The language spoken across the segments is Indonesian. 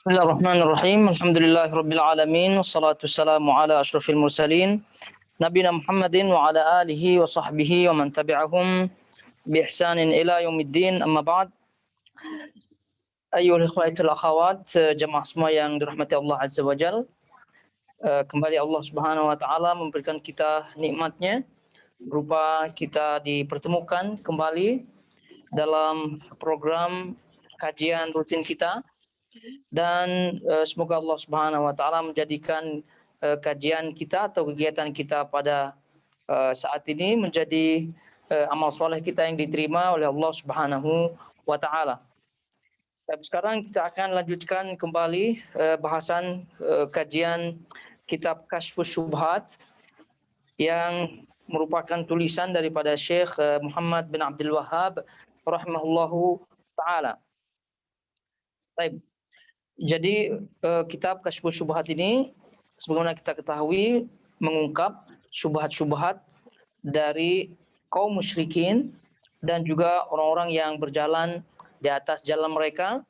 Bismillahirrahmanirrahim. Alhamdulillahirabbil alamin wassalatu wassalamu ala asyrafil mursalin nabiyina Muhammadin wa ala alihi wa sahbihi wa man tabi'ahum bi ihsanin ila yaumiddin. Amma ba'd. Ayyuhal ikhwatul akhawat, jemaah semua yang dirahmati Allah Azza wa Jalla. Kembali Allah Subhanahu wa taala memberikan kita nikmatnya berupa kita dipertemukan kembali dalam program kajian rutin kita. Dan semoga Allah Subhanahu wa taala menjadikan kajian kita atau kegiatan kita pada saat ini menjadi amal soleh kita yang diterima oleh Allah Subhanahu wa taala. Sekarang kita akan lanjutkan kembali bahasan kajian kitab Kasyfus Syubhat yang merupakan tulisan daripada Syekh Muhammad bin Abdul Wahhab rahimahullahu taala. Baik. Jadi kitab Kasyfus Syubhat ini sebagaimana kita ketahui mengungkap syubhat-syubhat dari kaum musyrikin dan juga orang-orang yang berjalan di atas jalan mereka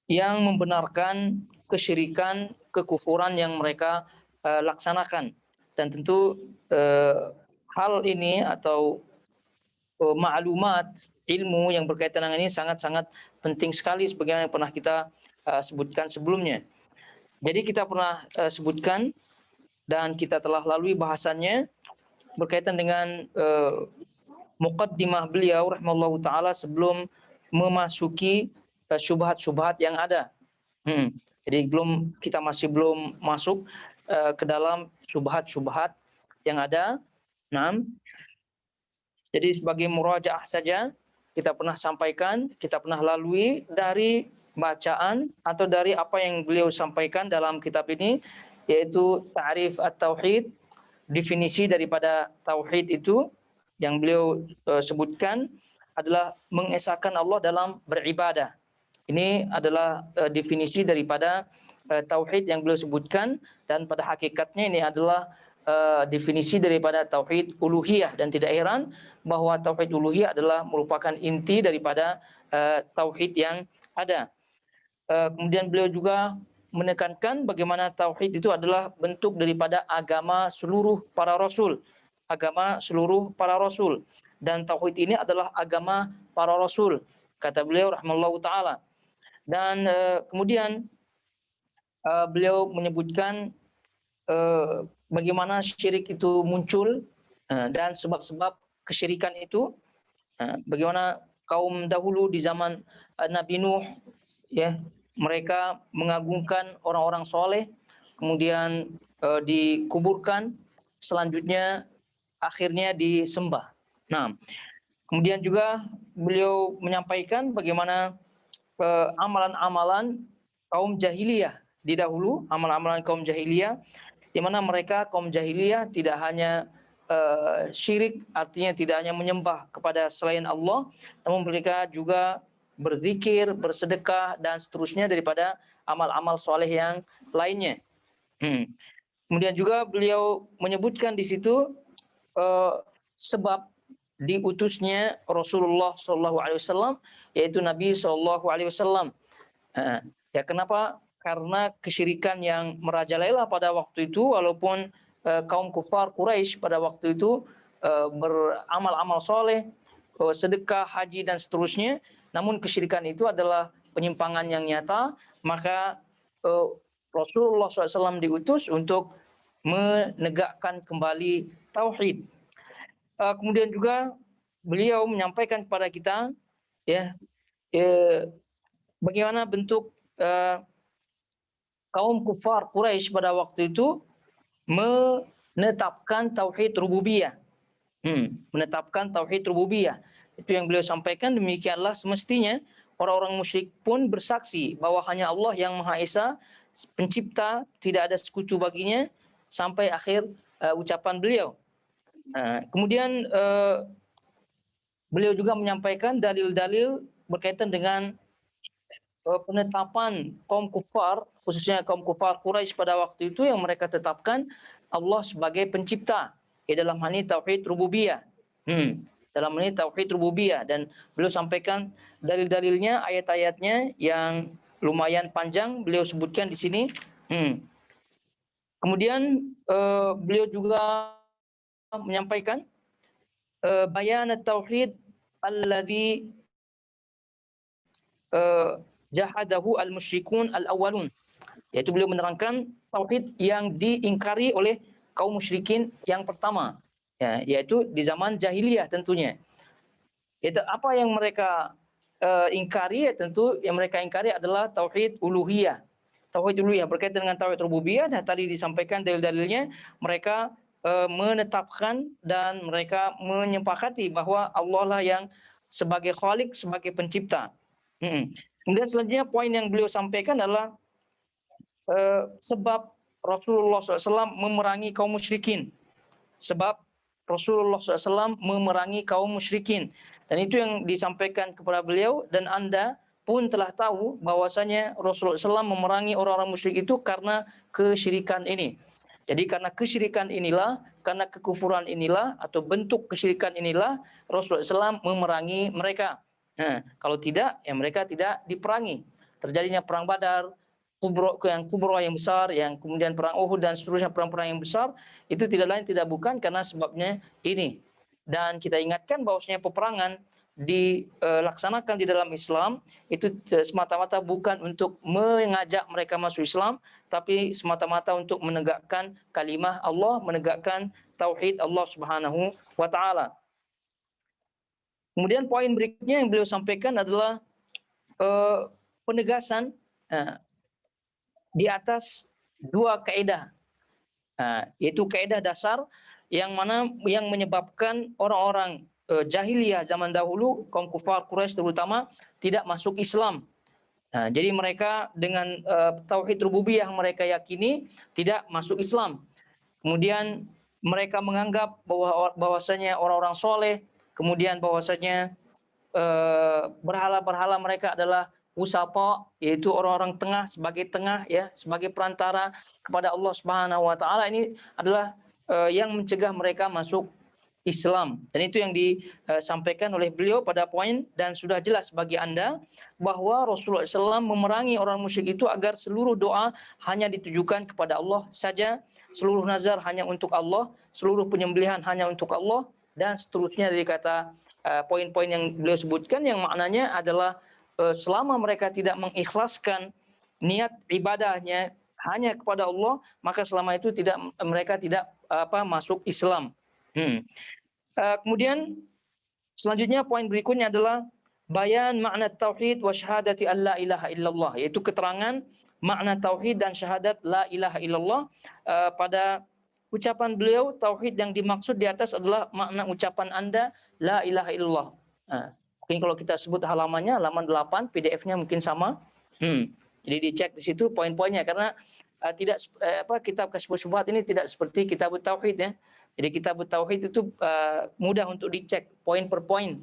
yang membenarkan kesyirikan, kekufuran yang mereka laksanakan. Dan tentu hal ini atau maklumat ilmu yang berkaitan dengan ini sangat-sangat penting sekali sebagaimana yang pernah kita sebutkan sebelumnya. Jadi kita pernah sebutkan dan kita telah lalui bahasannya berkaitan dengan muqaddimah beliau rahimallahu taala sebelum memasuki syubhat-syubhat yang ada. Jadi kita masih belum masuk ke dalam syubhat-syubhat yang ada. Nah, jadi sebagai murajaah saja kita pernah sampaikan, kita pernah lalui dari bacaan atau dari apa yang beliau sampaikan dalam kitab ini, yaitu ta'rif at-tauhid, definisi daripada tauhid itu yang beliau sebutkan adalah mengesahkan Allah dalam beribadah. Ini adalah definisi daripada tauhid yang beliau sebutkan, dan pada hakikatnya ini adalah definisi daripada tauhid uluhiyah, dan tidak heran bahwa tauhid uluhiyah adalah merupakan inti daripada tauhid yang ada. Kemudian beliau juga menekankan bagaimana tauhid itu adalah bentuk daripada agama seluruh para rasul. Agama seluruh para rasul. Dan tauhid ini adalah agama para rasul, kata beliau rahimallahu taala. Dan kemudian beliau menyebutkan bagaimana syirik itu muncul dan sebab-sebab kesyirikan itu. Bagaimana kaum dahulu di zaman Nabi Nuh, ya, mereka mengagungkan orang-orang soleh, kemudian dikuburkan, selanjutnya akhirnya disembah. Nah, kemudian juga beliau menyampaikan bagaimana amalan-amalan kaum jahiliyah di dahulu, amalan-amalan kaum jahiliyah, di mana mereka kaum jahiliyah tidak hanya syirik, artinya tidak hanya menyembah kepada selain Allah, namun mereka juga berzikir, bersedekah, dan seterusnya daripada amal-amal soleh yang lainnya. Kemudian juga beliau menyebutkan di situ sebab diutusnya Rasulullah SAW, yaitu Nabi SAW. Ya, kenapa? Karena kesyirikan yang merajalela pada waktu itu, walaupun kaum kufar Quraisy pada waktu itu beramal-amal soleh, sedekah, haji, dan seterusnya, namun kesyirikan itu adalah penyimpangan yang nyata, maka Rasulullah SAW diutus untuk menegakkan kembali tauhid. Kemudian juga beliau menyampaikan kepada kita, ya, bagaimana bentuk kaum kufar Quraisy pada waktu itu menetapkan tauhid rububiyah. Menetapkan tauhid rububiyah. Itu yang beliau sampaikan, demikianlah semestinya orang-orang musyrik pun bersaksi bahwa hanya Allah yang Maha Esa, pencipta, tidak ada sekutu baginya, sampai akhir ucapan beliau. Kemudian beliau juga menyampaikan dalil-dalil berkaitan dengan penetapan kaum kufar, khususnya kaum kufar Quraisy pada waktu itu, yang mereka tetapkan Allah sebagai pencipta, dalam hal ini tauhid rububiyah. dalam ini tauhid rububiyah, dan beliau sampaikan dalil-dalilnya, ayat-ayatnya yang lumayan panjang beliau sebutkan di sini. Kemudian beliau juga menyampaikan bayan tauhid alladzi jahadahu al-musyrikun al-awwalun, yaitu beliau menerangkan tauhid yang diingkari oleh kaum musyrikin yang pertama, ya, yaitu di zaman jahiliyah tentunya. Itu apa yang mereka ingkari, ya, tentu yang mereka ingkari adalah tauhid uluhiyah. Tauhid uluhiyah berkaitan dengan tauhid rububiyah, dan tadi disampaikan dalil-dalilnya, mereka menetapkan dan mereka menyepakati bahwa Allah lah yang sebagai khalik, sebagai pencipta. Kemudian selanjutnya poin yang beliau sampaikan adalah sebab Rasulullah SAW memerangi kaum musyrikin. Sebab Rasulullah SAW memerangi kaum musyrikin. Dan itu yang disampaikan kepada beliau, dan Anda pun telah tahu bahwasanya Rasulullah SAW memerangi orang-orang musyrik itu karena kesyirikan ini. Jadi karena kesyirikan inilah, karena kekufuran inilah, atau bentuk kesyirikan inilah Rasulullah SAW memerangi mereka. Nah, kalau tidak, ya mereka tidak diperangi. Terjadinya perang Badar, kubro yang besar, yang kemudian perang Uhud dan seterusnya perang-perang yang besar, itu tidak lain tidak bukan karena sebabnya ini. Dan kita ingatkan bahwasanya peperangan dilaksanakan di dalam Islam itu semata-mata bukan untuk mengajak mereka masuk Islam, tapi semata-mata untuk menegakkan kalimah Allah, menegakkan tauhid Allah Subhanahu wa taala. Kemudian poin berikutnya yang beliau sampaikan adalah penegasan di atas dua kaidah, yaitu kaidah dasar yang mana yang menyebabkan orang-orang jahiliyah zaman dahulu, kaum kufar Quraisy terutama, tidak masuk Islam. Jadi mereka dengan tauhid rububiyah yang mereka yakini tidak masuk Islam. Kemudian mereka menganggap bahwasanya orang-orang soleh, kemudian bahwasanya berhala-berhala mereka adalah usata, yaitu orang-orang tengah, sebagai perantara kepada Allah Subhanahu wa taala. Ini adalah yang mencegah mereka masuk Islam. Dan itu yang disampaikan oleh beliau pada poin, dan sudah jelas bagi Anda bahwa Rasulullah SAW memerangi orang musyrik itu agar seluruh doa hanya ditujukan kepada Allah saja, seluruh nazar hanya untuk Allah, seluruh penyembelihan hanya untuk Allah, dan seterusnya dari kata poin-poin yang beliau sebutkan, yang maknanya adalah selama mereka tidak mengikhlaskan niat ibadahnya hanya kepada Allah, maka selama itu mereka tidak masuk Islam. Kemudian selanjutnya poin berikutnya adalah bayan makna tauhid wa syahadati alla ilaha illallah, yaitu keterangan makna tauhid dan syahadat la ilaha illallah. Pada ucapan beliau, tauhid yang dimaksud di atas adalah makna ucapan Anda la ilaha illallah. Mungkin kalau kita sebut halamannya, halaman 8, PDF-nya mungkin sama. Jadi dicek di situ poin-poinnya, karena kitab Kasyfus Syubhat ini tidak seperti kitab tauhid, ya. Jadi kitab tauhid itu mudah untuk dicek poin per poin.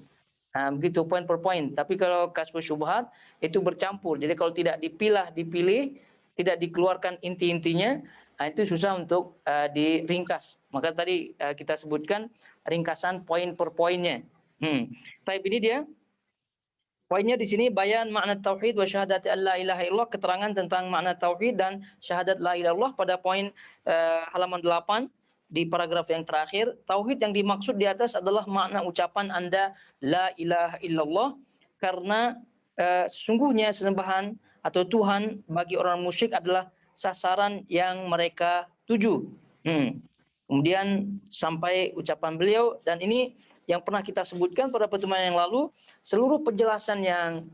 Begitu, poin per poin. Tapi kalau Kasyfus Syubhat itu bercampur. Jadi kalau tidak dipilih, tidak dikeluarkan inti-intinya, itu susah untuk diringkas. Maka tadi kita sebutkan ringkasan poin per poinnya. Baik, ini dia. Poinnya di sini bayan makna tauhid wa syahadati alla ilaha illallah, keterangan tentang makna tauhid dan syahadat la ilaha illallah pada poin halaman 8 di paragraf yang terakhir. Tauhid yang dimaksud di atas adalah makna ucapan Anda la ilaha illallah, karena sesungguhnya sesembahan atau Tuhan bagi orang musyrik adalah sasaran yang mereka tuju. Kemudian sampai ucapan beliau, dan ini yang pernah kita sebutkan pada pertemuan yang lalu, seluruh penjelasan yang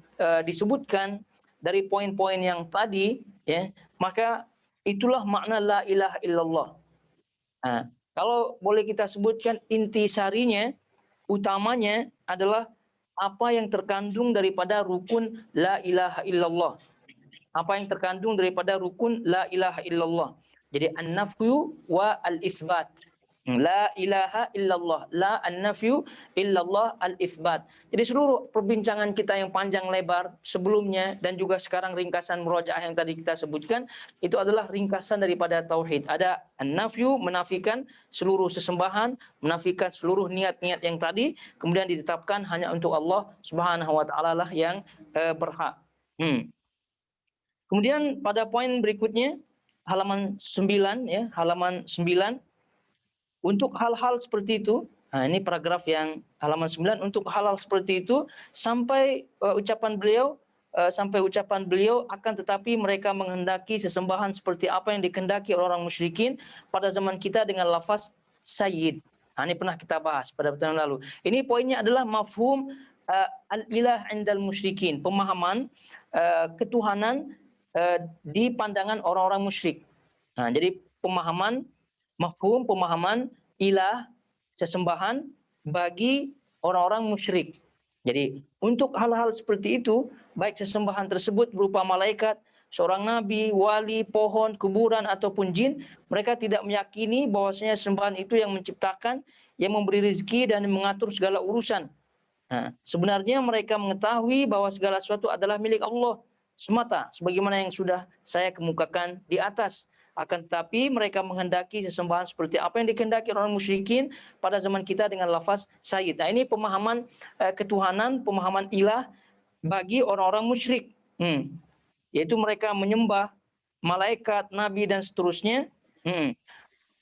disebutkan dari poin-poin yang tadi, ya, maka itulah makna la ilaha illallah. Kalau boleh kita sebutkan intisarinya, utamanya adalah apa yang terkandung daripada rukun la ilaha illallah. Apa yang terkandung daripada rukun la ilaha illallah. Jadi an-nafyu wa al-isbat. La ilaha illallah, la an-nafyu illallah al-itsbat. Jadi seluruh perbincangan kita yang panjang lebar sebelumnya dan juga sekarang ringkasan murojaah yang tadi kita sebutkan itu adalah ringkasan daripada tauhid. Ada an-nafyu, menafikan seluruh sesembahan, menafikan seluruh niat-niat yang tadi, kemudian ditetapkan hanya untuk Allah Subhanahu wa taala lah yang berhak. Kemudian pada poin berikutnya halaman 9 ya, halaman 9. Untuk hal-hal seperti itu, nah ini paragraf yang halaman 9, untuk hal-hal seperti itu sampai ucapan beliau akan tetapi mereka menghendaki sesembahan seperti apa yang dikehendaki orang musyrikin pada zaman kita dengan lafaz sayyid. Nah, ini pernah kita bahas pada pertemuan lalu. Ini poinnya adalah mafhum al-ilah indal musyrikin, pemahaman ketuhanan di pandangan orang-orang musyrik. Nah, jadi pemahaman ilah, sesembahan bagi orang-orang musyrik. Jadi untuk hal-hal seperti itu, baik sesembahan tersebut berupa malaikat, seorang nabi, wali, pohon, kuburan ataupun jin, mereka tidak meyakini bahwasanya sembahan itu yang menciptakan, yang memberi rezeki dan mengatur segala urusan. Nah, sebenarnya mereka mengetahui bahwa segala sesuatu adalah milik Allah semata, sebagaimana yang sudah saya kemukakan di atas. Akan tetapi mereka menghendaki sesembahan seperti apa yang dikehendaki orang musyrikin pada zaman kita dengan lafaz sayyid. Nah, ini pemahaman ketuhanan, pemahaman ilah bagi orang-orang musyrik. Yaitu mereka menyembah malaikat, nabi dan seterusnya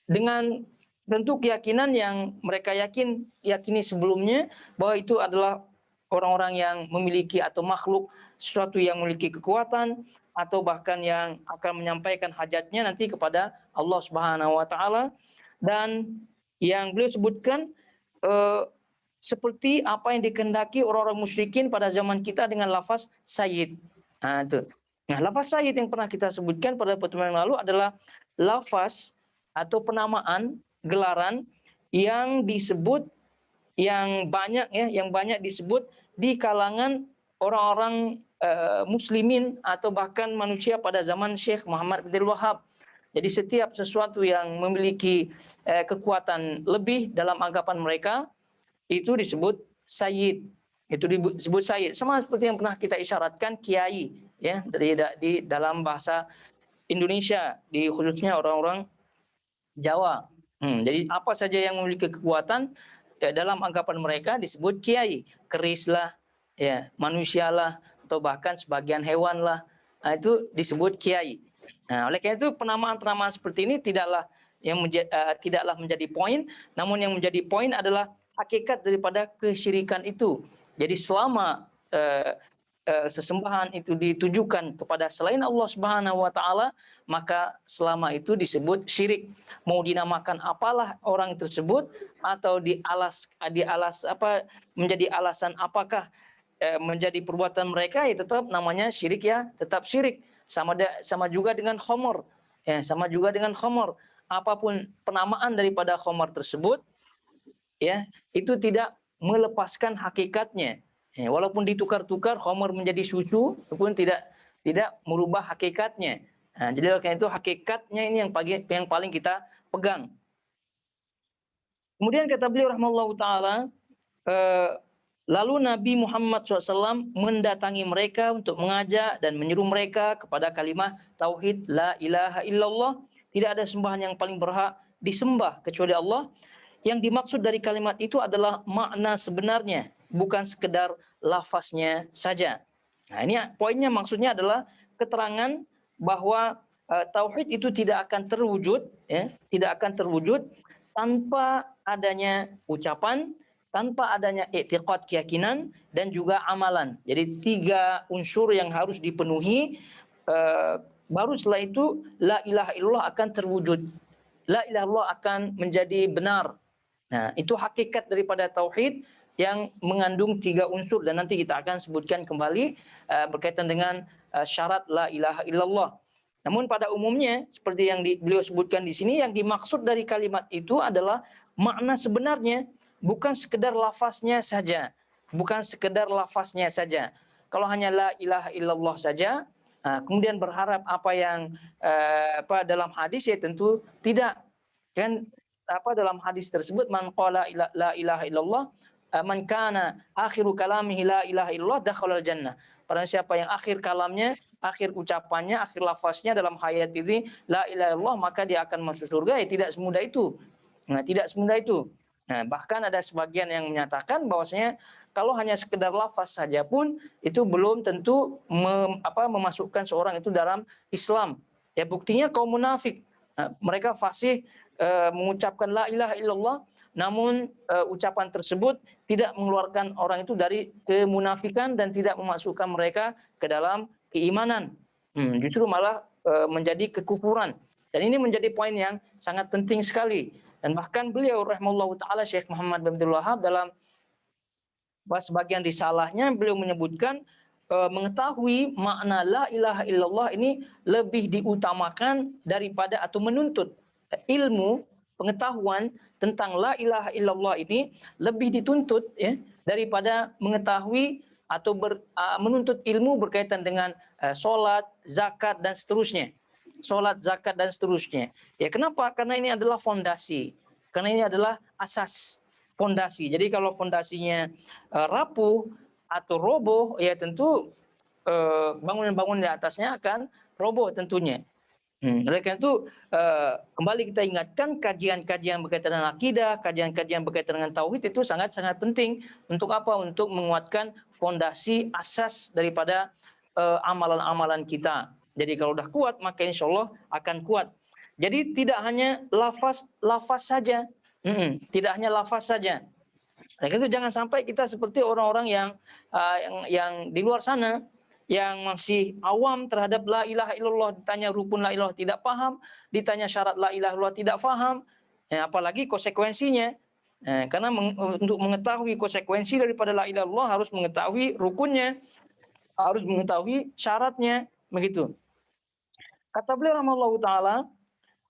dengan tentu keyakinan yang mereka yakini sebelumnya bahwa itu adalah orang-orang yang memiliki atau makhluk sesuatu yang memiliki kekuatan atau bahkan yang akan menyampaikan hajatnya nanti kepada Allah Subhanahu wa taala, dan yang beliau sebutkan seperti apa yang dikehendaki orang-orang musyrikin pada zaman kita dengan lafaz sayyid. Nah, itu. Nah, lafaz sayyid yang pernah kita sebutkan pada pertemuan yang lalu adalah lafaz atau penamaan gelaran yang disebut yang banyak disebut di kalangan orang-orang muslimin atau bahkan manusia pada zaman Syekh Muhammad bin Wahab. Jadi setiap sesuatu yang memiliki kekuatan lebih dalam anggapan mereka itu disebut sayyid. Itu disebut sayyid. Sama seperti yang pernah kita isyaratkan kiai ya di dalam bahasa Indonesia, di khususnya orang-orang Jawa. Jadi apa saja yang memiliki kekuatan dalam anggapan mereka disebut kiai, kerislah, ya, manusialah, atau bahkan sebagian hewan lah. Nah, itu disebut kiai. Nah, oleh karena itu penamaan-penamaan seperti ini tidaklah menjadi poin, namun yang menjadi poin adalah hakikat daripada kesyirikan itu. Jadi selama sesembahan itu ditujukan kepada selain Allah Subhanahu wa taala, maka selama itu disebut syirik. Mau dinamakan apalah orang tersebut atau menjadi alasan apakah menjadi perbuatan mereka, ya tetap namanya syirik, ya tetap syirik. Sama juga dengan khamr. Ya, sama juga dengan khamr. Apapun penamaan daripada khamr tersebut, ya, itu tidak melepaskan hakikatnya. Ya, walaupun ditukar-tukar khamr menjadi susu, pun tidak merubah hakikatnya. Nah, jadi karena itu hakikatnya ini yang paling kita pegang. Kemudian kata beliau rahimahullahu taala, lalu Nabi Muhammad SAW mendatangi mereka untuk mengajak dan menyuruh mereka kepada kalimat tauhid la ilaha illallah, tidak ada sembahan yang paling berhak disembah kecuali Allah. Yang dimaksud dari kalimat itu adalah makna sebenarnya, bukan sekedar lafaznya saja. Nah, ini poinnya, maksudnya adalah keterangan bahwa tauhid itu tidak akan terwujud, ya, tidak akan terwujud tanpa adanya ucapan, tanpa adanya i'tiqad, keyakinan, dan juga amalan. Jadi 3 unsur yang harus dipenuhi, baru setelah itu la ilaha illallah akan terwujud. La ilaha illallah akan menjadi benar. Nah, itu hakikat daripada tauhid yang mengandung 3 unsur, dan nanti kita akan sebutkan kembali berkaitan dengan syarat la ilaha illallah. Namun pada umumnya seperti yang beliau sebutkan di sini, yang dimaksud dari kalimat itu adalah makna sebenarnya, bukan sekedar lafaznya saja. Bukan sekedar lafaznya saja. Kalau hanya la ilaha illallah saja, kemudian berharap apa yang dalam hadis, ya tentu tidak. Kan dalam hadis tersebut, man qala la ilaha illallah man kana akhiru kalamihi la ilaha illallah dakhalal jannah. Barang siapa yang akhir kalamnya, akhir ucapannya, akhir lafaznya dalam hayat ini la ilaha illallah, maka dia akan masuk surga. Ya, tidak semudah itu. Nah, tidak semudah itu. Nah, bahkan ada sebagian yang menyatakan bahwasanya kalau hanya sekedar lafaz saja pun itu belum tentu memasukkan seorang itu dalam Islam. Ya, buktinya kaum munafik. Nah, mereka fasih mengucapkan la ilaha illallah, namun ucapan tersebut tidak mengeluarkan orang itu dari kemunafikan dan tidak memasukkan mereka ke dalam keimanan. Justru malah menjadi kekufuran. Dan ini menjadi poin yang sangat penting sekali. Dan bahkan beliau rahimahullahu taala Syekh Muhammad bin Abdul Wahab dalam sebagian risalahnya beliau menyebutkan mengetahui makna la ilaha illallah ini lebih diutamakan daripada atau menuntut ilmu pengetahuan tentang la ilaha illallah ini lebih dituntut ya daripada mengetahui atau menuntut ilmu berkaitan dengan sholat, zakat dan seterusnya. Sholat, zakat dan seterusnya. Ya, kenapa? Karena ini adalah fondasi. Karena ini adalah asas fondasi. Jadi kalau fondasinya rapuh atau roboh, ya tentu bangunan-bangunan di atasnya akan roboh tentunya. Oleh karena itu kembali kita ingatkan kajian-kajian berkaitan dengan akidah, kajian-kajian berkaitan dengan tauhid itu sangat-sangat penting. Untuk apa? Untuk menguatkan fondasi asas daripada amalan-amalan kita. Jadi kalau udah kuat maka insya Allah akan kuat. Jadi tidak hanya lafaz saja, tidak hanya lafaz saja. Oleh karena itu jangan sampai kita seperti orang-orang yang di luar sana yang masih awam terhadap la ilaha illallah, ditanya rukun la ilaha tidak paham, ditanya syarat la ilaha illallah tidak paham, apalagi konsekuensinya. Karena untuk mengetahui konsekuensi daripada la ilaha illallah harus mengetahui rukunnya, harus mengetahui syaratnya, begitu. Kata beliau rahimahullahu taala,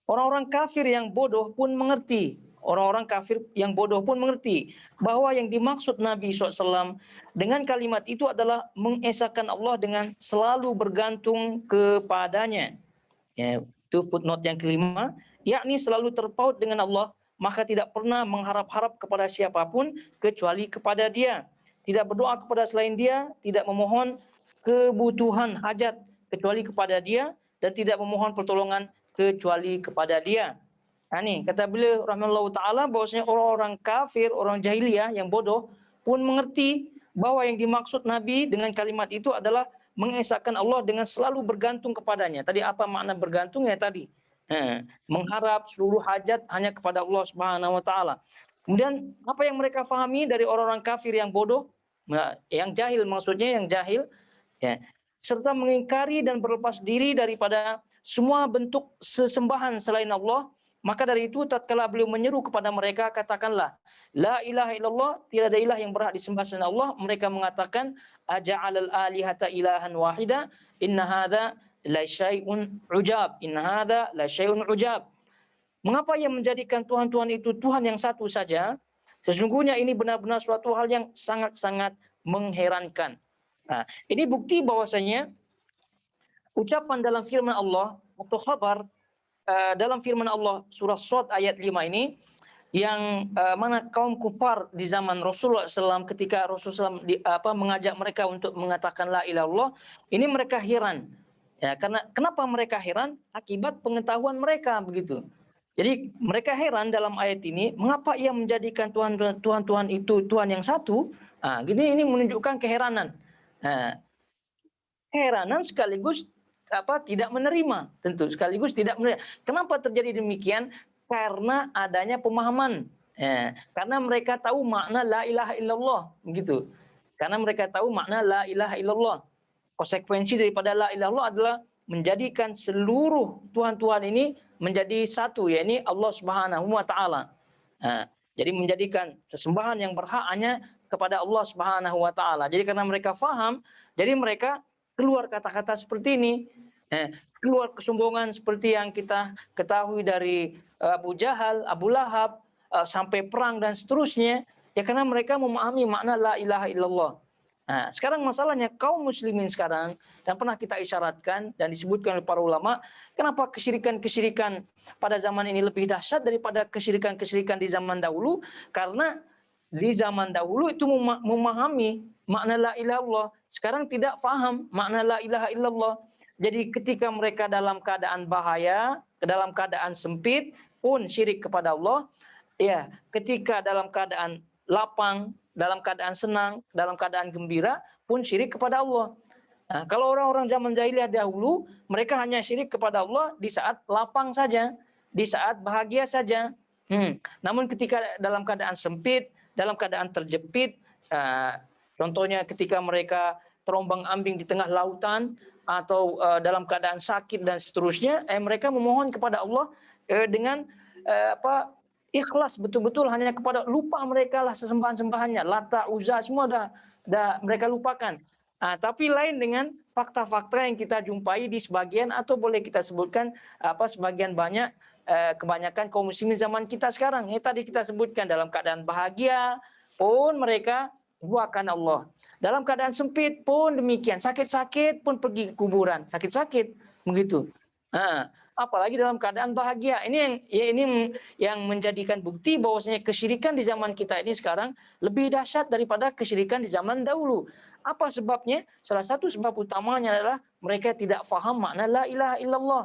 orang-orang kafir yang bodoh pun mengerti. Orang-orang kafir yang bodoh pun mengerti bahwa yang dimaksud Nabi SAW dengan kalimat itu adalah mengesahkan Allah dengan selalu bergantung kepadanya. Ya, itu footnote yang kelima, yakni selalu terpaut dengan Allah, maka tidak pernah mengharap-harap kepada siapapun kecuali kepada Dia. Tidak berdoa kepada selain Dia, tidak memohon kebutuhan hajat kecuali kepada Dia, dan tidak memohon pertolongan kecuali kepada Dia. Nah, nih kata beliau rahimahullahu taala bahwasanya orang-orang kafir, orang jahiliyah yang bodoh pun mengerti bahwa yang dimaksud Nabi dengan kalimat itu adalah mengesahkan Allah dengan selalu bergantung kepadanya. Tadi apa makna bergantung ya tadi? Mengharap seluruh hajat hanya kepada Allah Subhanahu wa taala. Kemudian apa yang mereka pahami dari orang-orang kafir yang bodoh? Nah, yang jahil maksudnya yang jahil ya, serta mengingkari dan berlepas diri daripada semua bentuk sesembahan selain Allah. Maka dari itu tatkala beliau menyeru kepada mereka, katakanlah la ilaha illallah, tidak ada ilah yang berhak disembah selain Allah. Mereka mengatakan aja'alal alihata ilahan wahida inna hadza la syai'un ujab, inna hadza la syai'un ujab. Mengapa ia menjadikan Tuhan-Tuhan itu Tuhan yang satu saja? Sesungguhnya ini benar-benar suatu hal yang sangat-sangat mengherankan. Nah, ini bukti bahwasanya ucapan dalam firman Allah atau khabar dalam firman Allah surah Shad ayat 5 ini yang mana kaum kufar di zaman Rasulullah SAW ketika Rasulullah SAW mengajak mereka untuk mengatakan la ilaha illallah, ini mereka heran. Ya, karena kenapa mereka heran? Akibat pengetahuan mereka begitu. Jadi mereka heran dalam ayat ini, mengapa ia menjadikan Tuhan itu Tuhan yang satu? Ini menunjukkan keheranan. Keheranan sekaligus tidak menerima, tentu sekaligus tidak menerima. Kenapa terjadi demikian? Karena adanya pemahaman. Karena mereka tahu makna la ilaha illallah, begitu. Karena mereka tahu makna la ilaha illallah. Konsekuensi daripada la ilaha illallah adalah menjadikan seluruh Tuhan-Tuhan ini menjadi satu, yakni Allah Subhanahu wa taala. Jadi menjadikan sesembahan yang berhak hanya kepada Allah Subhanahu wa taala. Jadi karena mereka faham, jadi mereka keluar kata-kata seperti ini, keluar kesombongan seperti yang kita ketahui dari Abu Jahal, Abu Lahab, sampai perang dan seterusnya, ya karena mereka memahami makna la ilaha illallah. Nah, sekarang masalahnya kaum muslimin sekarang, dan pernah kita isyaratkan dan disebutkan oleh para ulama, kenapa kesyirikan-kesyirikan pada zaman ini lebih dahsyat daripada kesyirikan-kesyirikan di zaman dahulu? Karena di zaman dahulu itu memahami makna la ilaha illallah, sekarang tidak faham makna la ilaha illallah. Jadi ketika mereka dalam keadaan bahaya, dalam keadaan sempit pun syirik kepada Allah, ya, ketika dalam keadaan lapang, dalam keadaan senang, dalam keadaan gembira pun syirik kepada Allah. Nah, kalau orang-orang zaman jahiliyah dahulu, mereka hanya syirik kepada Allah di saat lapang saja, di saat bahagia saja. Namun ketika dalam keadaan sempit, dalam keadaan terjepit, contohnya ketika mereka terombang-ambing di tengah lautan, atau dalam keadaan sakit dan seterusnya, mereka memohon kepada Allah dengan ikhlas betul-betul hanya kepada, lupa mereka lah sesembahan-sembahannya, Lata, Uzza, semua dah mereka lupakan. Tapi lain dengan fakta-fakta yang kita jumpai di sebagian, atau boleh kita sebutkan sebagian banyak, kebanyakan kaum muslimin zaman kita sekarang. Ini tadi kita sebutkan, dalam keadaan bahagia pun mereka duakan Allah. Dalam keadaan sempit pun demikian, sakit-sakit pun pergi ke kuburan, sakit-sakit begitu. Apalagi dalam keadaan bahagia. Ini yang menjadikan bukti bahwasanya kesyirikan di zaman kita ini sekarang lebih dahsyat daripada kesyirikan di zaman dahulu. Apa sebabnya? Salah satu sebab utamanya adalah mereka tidak faham makna la ilaha illallah.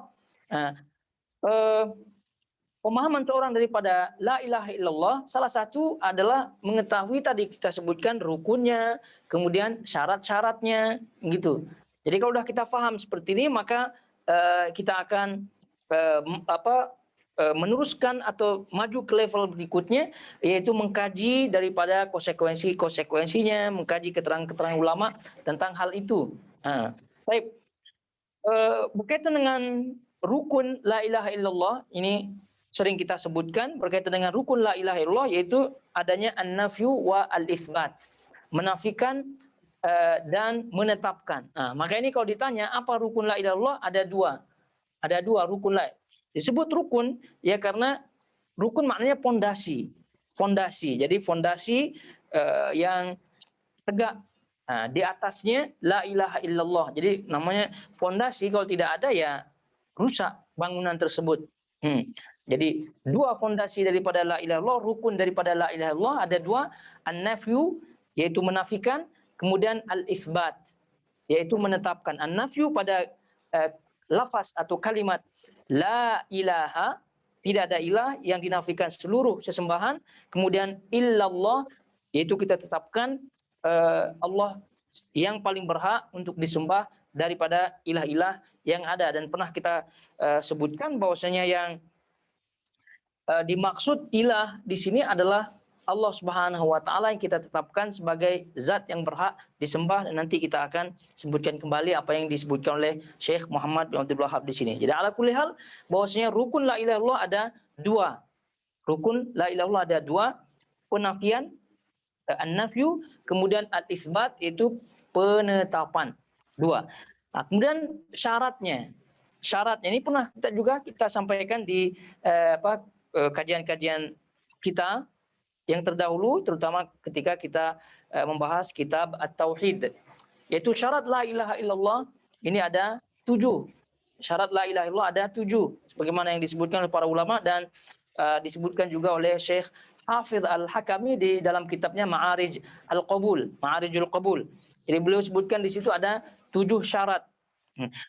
Pemahaman seorang daripada la ilaha illallah, salah satu adalah mengetahui tadi kita sebutkan rukunnya, kemudian syarat-syaratnya, gitu. Jadi kalau sudah kita paham seperti ini, maka kita akan meneruskan atau maju ke level berikutnya, yaitu mengkaji daripada konsekuensinya, mengkaji keterangan-keterangan ulama tentang hal itu. Baik, berkaitan dengan rukun la ilaha illallah, ini sering kita sebutkan berkaitan dengan rukun la ilaha illallah, yaitu adanya an-nafyu wa al-itsbat, menafikan dan menetapkan. Maka ini kalau ditanya apa rukun la ilaha illallah, ada dua rukun la. Disebut rukun ya karena rukun maknanya fondasi. Jadi fondasi yang tegak. Di atasnya la ilaha illallah. Jadi namanya fondasi, kalau tidak ada ya rusak bangunan tersebut. Jadi dua fondasi daripada la ilaha illallah, rukun daripada la ilaha illallah ada dua, an-nafyu yaitu menafikan, kemudian al-itsbat yaitu menetapkan. An-nafyu pada lafaz atau kalimat la ilaha, tidak ada ilah, yang dinafikan seluruh sesembahan, kemudian illallah yaitu kita tetapkan Allah yang paling berhak untuk disembah daripada ilah-ilah yang ada. Dan pernah kita sebutkan bahwasanya yang dimaksud ilah di sini adalah Allah Subhanahu wa taala yang kita tetapkan sebagai zat yang berhak disembah, dan nanti kita akan sebutkan kembali apa yang disebutkan oleh Syekh Muhammad bin Abdul Wahhab di sini. Jadi ala kulli hal bahwasanya rukun la ilaha illallah ada dua. Rukun la ilaha illallah ada dua, penafian an-nafyu, kemudian al-itsbat yaitu penetapan. Dua. Kemudian syaratnya ini pernah kita sampaikan di kajian-kajian kita yang terdahulu, terutama ketika kita membahas kitab At-Tauhid, yaitu syarat la ilaha illallah ini ada 7. Syarat la ilaha illallah ada 7, sebagaimana yang disebutkan oleh para ulama dan disebutkan juga oleh Syekh Hafidh Al-Hakami di dalam kitabnya Ma'arijul Qabul. Jadi beliau sebutkan di situ ada 7 syarat.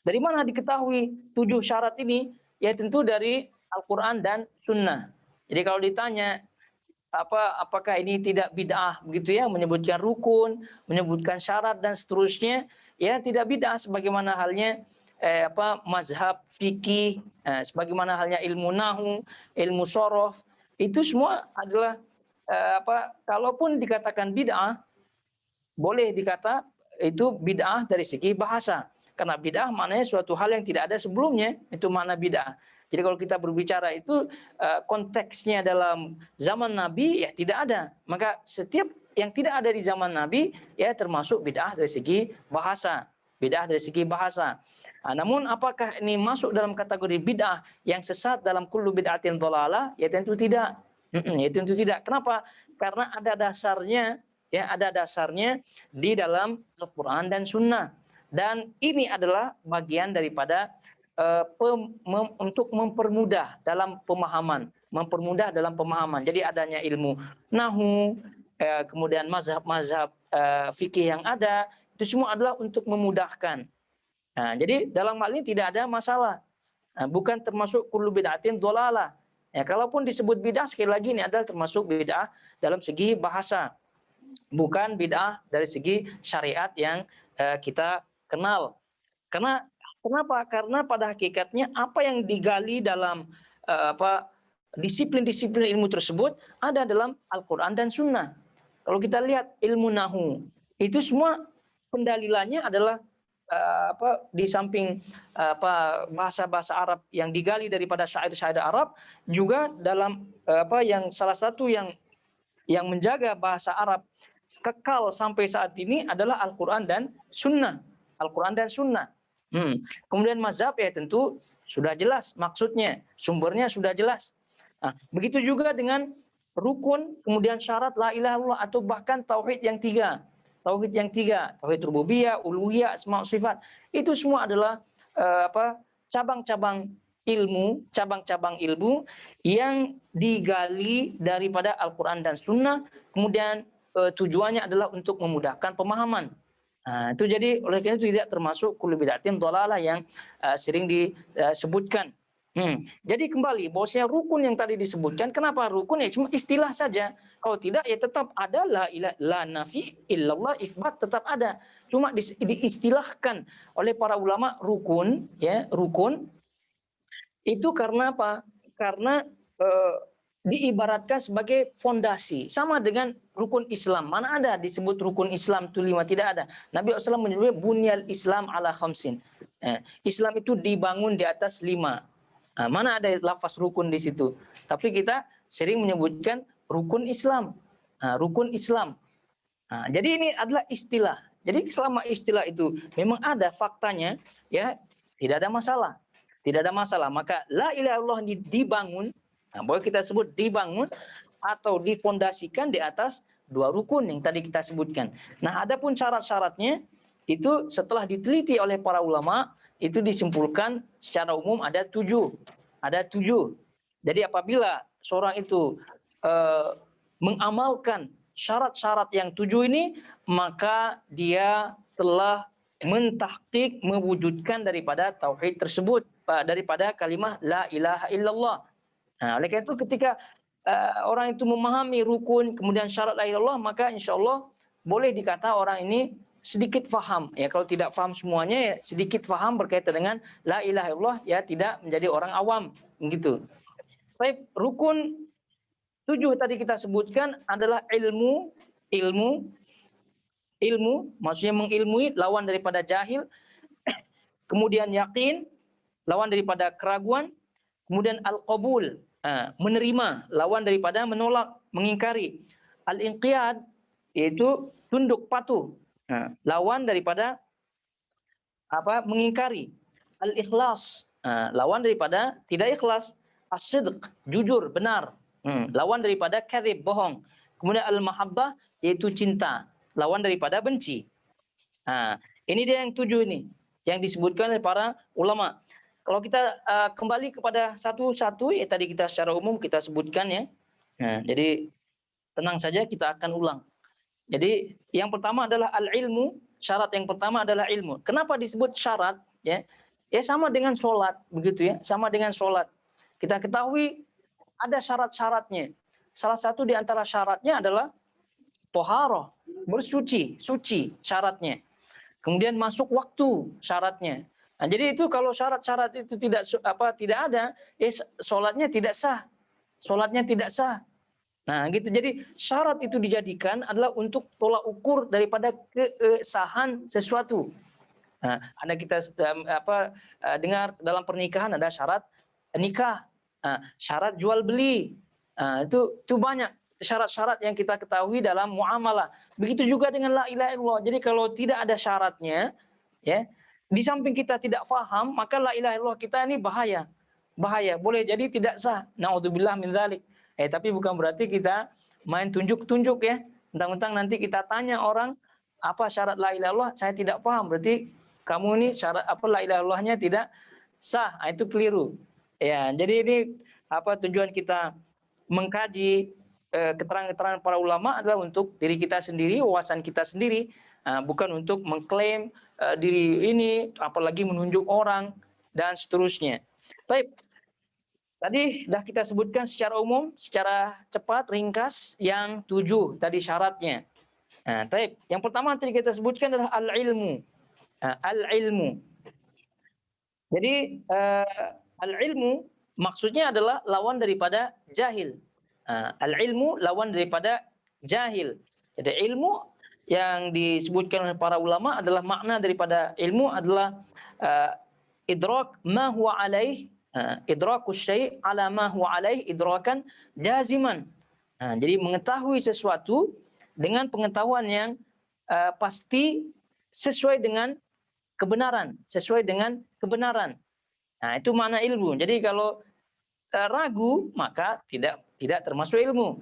Dari mana diketahui 7 syarat ini? Ya tentu dari Al-Quran dan Sunnah. Jadi kalau ditanya apakah ini tidak bid'ah begitu ya, menyebutkan rukun, menyebutkan syarat dan seterusnya, ya tidak bid'ah, sebagaimana halnya mazhab fikih, sebagaimana halnya ilmu nahu, ilmu shorof, itu semua adalah kalaupun dikatakan bid'ah, boleh dikata itu bid'ah dari segi bahasa. Karena bid'ah maknanya suatu hal yang tidak ada sebelumnya, itu makna bid'ah. Jadi kalau kita berbicara itu konteksnya dalam zaman Nabi ya tidak ada. Maka setiap yang tidak ada di zaman Nabi ya termasuk bid'ah dari segi bahasa. Bid'ah dari segi bahasa. Namun apakah ini masuk dalam kategori bid'ah yang sesat dalam kullu bid'atin dhalalah? Ya tentu tidak. Ya tentu tidak. Kenapa? Karena ada dasarnya ya, ada dasarnya di dalam Al-Quran dan Sunnah. Dan ini adalah bagian daripada untuk mempermudah dalam pemahaman, Jadi adanya ilmu nahu, kemudian mazhab-mazhab fikih yang ada, itu semua adalah untuk memudahkan. Nah, jadi dalam hal ini tidak ada masalah. Bukan termasuk kullu bid'atin dhalalah. Ya, kalaupun disebut bid'ah, sekali lagi ini adalah termasuk bid'ah dalam segi bahasa. Bukan bid'ah dari segi syariat yang kita kenal. Kenapa? Karena pada hakikatnya apa yang digali dalam disiplin-disiplin ilmu tersebut ada dalam Al-Quran dan Sunnah. Kalau kita lihat ilmu nahu, itu semua pendalilannya adalah di samping bahasa-bahasa Arab yang digali daripada syair-syair Arab, juga dalam yang salah satu yang menjaga bahasa Arab kekal sampai saat ini adalah Al-Quran dan Sunnah. Kemudian mazhab ya tentu sudah jelas maksudnya, sumbernya sudah jelas. Nah, begitu juga dengan rukun, kemudian syarat la ilaha illallah, atau bahkan tauhid yang tiga, tauhid rububiyah, uluhiyah, asma sifat. Itu semua adalah cabang-cabang ilmu yang digali daripada Al-Quran dan Sunnah, kemudian tujuannya adalah untuk memudahkan pemahaman. Nah, itu jadi oleh karena itu tidak termasuk kullu bid'atin dhalalah yang sering disebutkan. Jadi kembali bahwasanya rukun yang tadi disebutkan, kenapa rukun? Ya cuma istilah saja. Kalau tidak ya tetap ada la nafi illallah, isbat tetap ada. Cuma diistilahkan oleh para ulama rukun, ya, rukun itu karena apa? Karena diibaratkan sebagai fondasi, sama dengan rukun Islam. Mana ada disebut rukun Islam itu 5? Tidak ada. Nabi SAW menyebutnya bunyal Islam ala khamsin. Islam itu dibangun di atas 5. Mana ada lafaz rukun di situ? Tapi kita sering menyebutkan rukun Islam. Rukun Islam. Jadi ini adalah istilah. Jadi selama istilah itu memang ada faktanya, ya tidak ada masalah. Tidak ada masalah. Maka la ilaha illallah dibangun, boleh kita sebut dibangun atau difondasikan di atas 2 rukun yang tadi kita sebutkan. Nah, adapun syarat-syaratnya itu setelah diteliti oleh para ulama, itu disimpulkan secara umum ada 7. Ada 7. Jadi apabila seorang itu mengamalkan syarat-syarat yang 7 ini, maka dia telah mentahqiq, mewujudkan daripada tauhid tersebut, daripada kalimah la ilaha illallah. Nah, oleh karena itu ketika orang itu memahami rukun kemudian syarat la ilaha illallah, maka insyaallah boleh dikata orang ini sedikit faham. Ya, kalau tidak faham semuanya ya sedikit faham berkaitan dengan la ilaha illallah, ya tidak menjadi orang awam gitu. Baik, rukun 7 tadi kita sebutkan adalah ilmu, maksudnya mengilmui, lawan daripada jahil. Kemudian yakin, lawan daripada keraguan. Kemudian al-qabul, menerima, lawan daripada menolak, mengingkari. Al-inqiyad, yaitu tunduk patuh, lawan daripada mengingkari. Al-ikhlas, lawan daripada tidak ikhlas. As-sidq, jujur, benar, lawan daripada kadhib, bohong. Kemudian al-mahabbah, yaitu cinta, lawan daripada benci. Ini dia yang 7 ini yang disebutkan oleh para ulama. Kalau kita kembali kepada satu-satu, ya tadi kita secara umum kita sebutkan ya. Jadi tenang saja, kita akan ulang. Jadi yang pertama adalah al-ilmu, syarat yang pertama adalah ilmu. Kenapa disebut syarat? Ya sama dengan sholat, begitu ya, sama dengan sholat. Kita ketahui ada syarat-syaratnya. Salah satu di antara syaratnya adalah toharoh, bersuci, suci syaratnya. Kemudian masuk waktu syaratnya. Nah, jadi itu kalau syarat-syarat itu tidak ada, sholatnya tidak sah. Sholatnya tidak sah. Nah, gitu. Jadi syarat itu dijadikan adalah untuk tolak ukur daripada kesahan sesuatu. Nah, ada kita dengar dalam pernikahan ada syarat nikah, syarat jual beli. Itu banyak syarat-syarat yang kita ketahui dalam muamalah. Begitu juga dengan la ilaha illallah. Jadi kalau tidak ada syaratnya, ya, di samping kita tidak paham, maka la ilaha illallah kita ini bahaya. Boleh jadi tidak sah. Naudzubillah min dzalik. Tapi bukan berarti kita main tunjuk-tunjuk ya. Mentang-mentang nanti kita tanya orang apa syarat la ilaha illallah, saya tidak paham, berarti kamu ini syarat apa la ilaha illallahnya tidak sah. Itu keliru. Ya, jadi ini apa tujuan kita mengkaji keterangan-keterangan para ulama adalah untuk diri kita sendiri, wawasan kita sendiri, bukan untuk mengklaim diri ini, apalagi menunjuk orang dan seterusnya. Baik, tadi sudah kita sebutkan secara umum, secara cepat, ringkas, yang 7 tadi syaratnya. Baik, yang pertama tadi kita sebutkan adalah al-ilmu. Al-ilmu. Jadi al-ilmu maksudnya adalah lawan daripada jahil. Al-ilmu lawan daripada jahil. Jadi ilmu yang disebutkan oleh para ulama adalah makna daripada ilmu adalah idrak ma huwa alaih, idrakus syai' ala ma huwa alaih idrakan jaziman. Jadi mengetahui sesuatu dengan pengetahuan yang pasti sesuai dengan kebenaran, sesuai dengan kebenaran. Itu makna ilmu. Jadi kalau ragu maka tidak termasuk ilmu.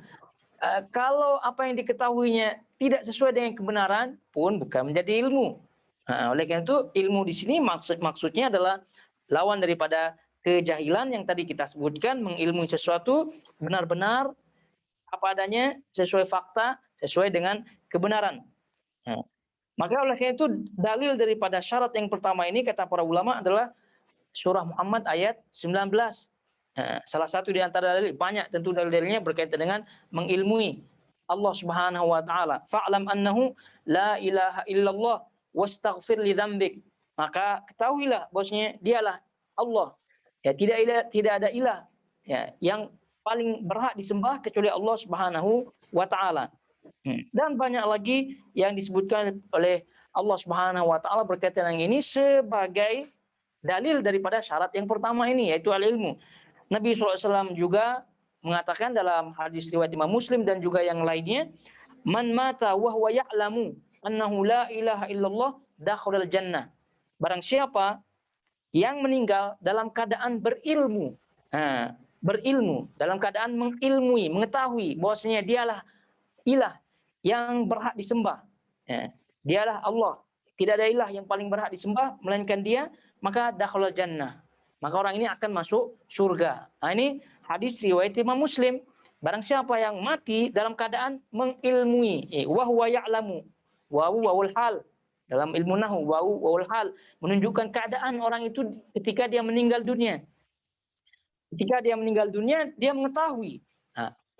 Kalau apa yang diketahuinya tidak sesuai dengan kebenaran pun bukan menjadi ilmu. Oleh karena itu ilmu di sini maksudnya adalah lawan daripada kejahilan yang tadi kita sebutkan, mengilmui sesuatu benar-benar apa adanya, sesuai fakta, sesuai dengan kebenaran. Maka oleh karena itu dalil daripada syarat yang pertama ini kata para ulama adalah surah Muhammad ayat 19. Salah satu di antara dalil, banyak tentu dalil-dalilnya berkaitan dengan mengilmui Allah Subhanahu wa taala. Fa'lam annahu la ilaha illallah wastaghfir li dzambik. Maka ketahuilah bahwasanya dialah Allah. Ya, tidak ada ilah ya yang paling berhak disembah kecuali Allah Subhanahu wa taala. Dan banyak lagi yang disebutkan oleh Allah Subhanahu wa taala berkaitan dengan ini sebagai dalil daripada syarat yang pertama ini, yaitu al-ilmu. Nabi SAW juga mengatakan dalam hadis riwayat Imam Muslim dan juga yang lainnya, man mata wa huwa ya'lamu annahu la ilaha illallah dakhalal jannah. Barang siapa yang meninggal dalam keadaan berilmu, berilmu, dalam keadaan mengilmui, mengetahui bahwasanya dialah ilah yang berhak disembah, dialah Allah, tidak ada ilah yang paling berhak disembah melainkan dia, maka dakhalal jannah, maka orang ini akan masuk surga. Ini hadis riwayat Imam Muslim. Barang siapa yang mati dalam keadaan mengilmui, wa huwa ya'lamu, wawul hal, dalam ilmu nahwu wawul hal menunjukkan keadaan orang itu ketika dia meninggal dunia. Ketika dia meninggal dunia, dia mengetahui,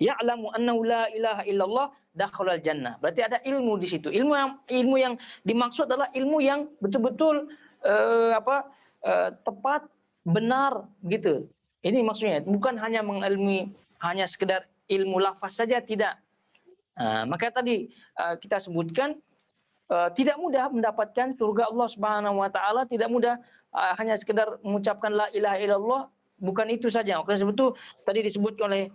ya'lamu annahu la ilaha illallah dakhalal jannah. Berarti ada ilmu di situ. Ilmu yang dimaksud adalah ilmu yang betul-betul tepat, benar gitu. Ini maksudnya, bukan hanya mengilmui hanya sekedar ilmu lafaz saja, tidak. Maka tadi kita sebutkan tidak mudah mendapatkan surga Allah Subhanahu wa taala, tidak mudah hanya sekedar mengucapkan la ilaha illallah, bukan itu saja. Oleh sebab itu tadi disebut oleh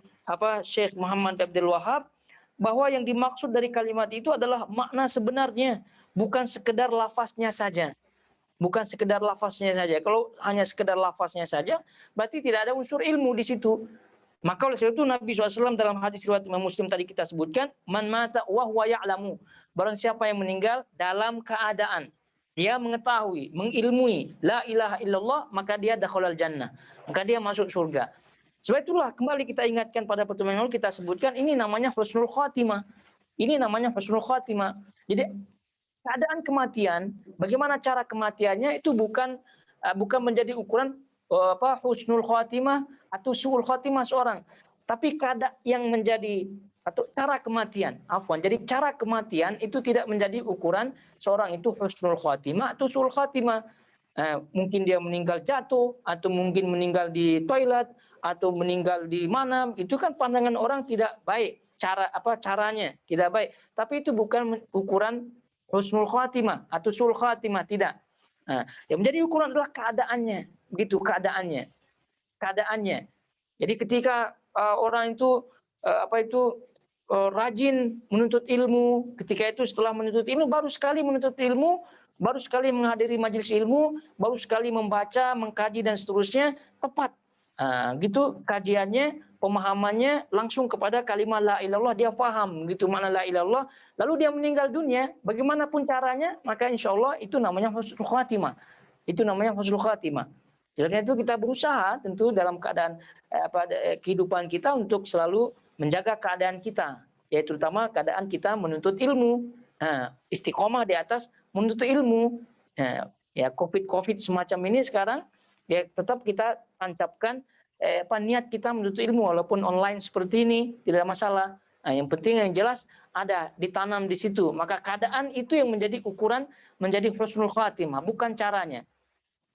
Syekh Muhammad Abdul Wahab bahwa yang dimaksud dari kalimat itu adalah makna sebenarnya, bukan sekedar lafaznya saja. Bukan sekedar lafaznya saja. Kalau hanya sekedar lafaznya saja, berarti tidak ada unsur ilmu di situ. Maka oleh sebab itu Nabi SAW dalam hadis riwayat Imam Muslim tadi kita sebutkan, man mata wa huwa ya'lamu. Barang siapa yang meninggal dalam keadaan dia mengetahui, mengilmui la ilaha illallah, maka dia dakhalal jannah. Maka dia masuk surga. Sebab itulah kembali kita ingatkan pada pertemuan yang lalu kita sebutkan ini namanya husnul khatimah. Ini namanya husnul khatimah. Jadi keadaan kematian, bagaimana cara kematiannya itu bukan menjadi ukuran husnul khatimah atau su'ul khatimah seorang, tapi keadaan yang menjadi atau cara kematian. Jadi cara kematian itu tidak menjadi ukuran seorang itu husnul khatimah atau su'ul khatimah. Mungkin dia meninggal jatuh, atau mungkin meninggal di toilet, atau meninggal di mana, itu kan pandangan orang tidak baik, caranya tidak baik, tapi itu bukan ukuran husnul khatimah atau su'ul khatimah, tidak. Yang menjadi ukuran adalah keadaannya, begitu keadaannya. Jadi ketika orang itu rajin menuntut ilmu, ketika itu setelah menuntut ilmu, baru sekali menuntut ilmu, baru sekali menghadiri majelis ilmu, baru sekali membaca, mengkaji dan seterusnya, tepat. Gitu kajiannya, pemahamannya langsung kepada kalimat la ilaha illallah, dia paham gitu makna la ilaha illallah, lalu dia meninggal dunia, bagaimanapun caranya, maka insya Allah itu namanya husnul khatimah. Itu namanya husnul khatimah. Jadi itu kita berusaha tentu dalam keadaan kehidupan kita untuk selalu menjaga keadaan kita, yaitu terutama keadaan kita menuntut ilmu. Istiqomah di atas menuntut ilmu. Ya COVID semacam ini sekarang, ya tetap kita tancapkan niat kita menuntut ilmu walaupun online seperti ini tidak ada masalah. Yang penting yang jelas ada ditanam di situ. Maka keadaan itu yang menjadi ukuran menjadi husnul khatimah, bukan caranya.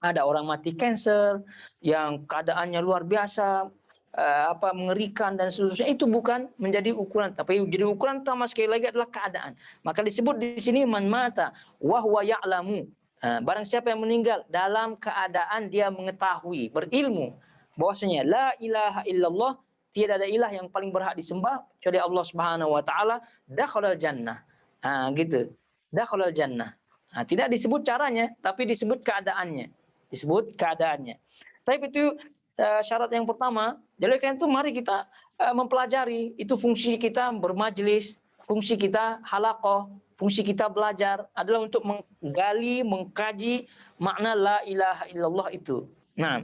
Ada orang mati kanker yang keadaannya luar biasa, mengerikan dan seterusnya, itu bukan menjadi ukuran, tapi jadi ukuran utama sekali lagi adalah keadaan. Maka disebut di sini man mata wa huwa ya'lamu. Barang siapa yang meninggal dalam keadaan dia mengetahui, berilmu bahwasanya la ilaha illallah, tiada ada ilah yang paling berhak disembah kecuali Allah Subhanahu wa taala, dakhalal jannah. Gitu. Dakhalal jannah. Tidak disebut caranya, tapi disebut keadaannya. Disebut keadaannya. Tapi itu syarat yang pertama. Jadi karena itu mari kita mempelajari. Itu fungsi kita bermajlis, fungsi kita halaqah, fungsi kita belajar adalah untuk menggali, mengkaji makna la ilaha illallah itu. Nah,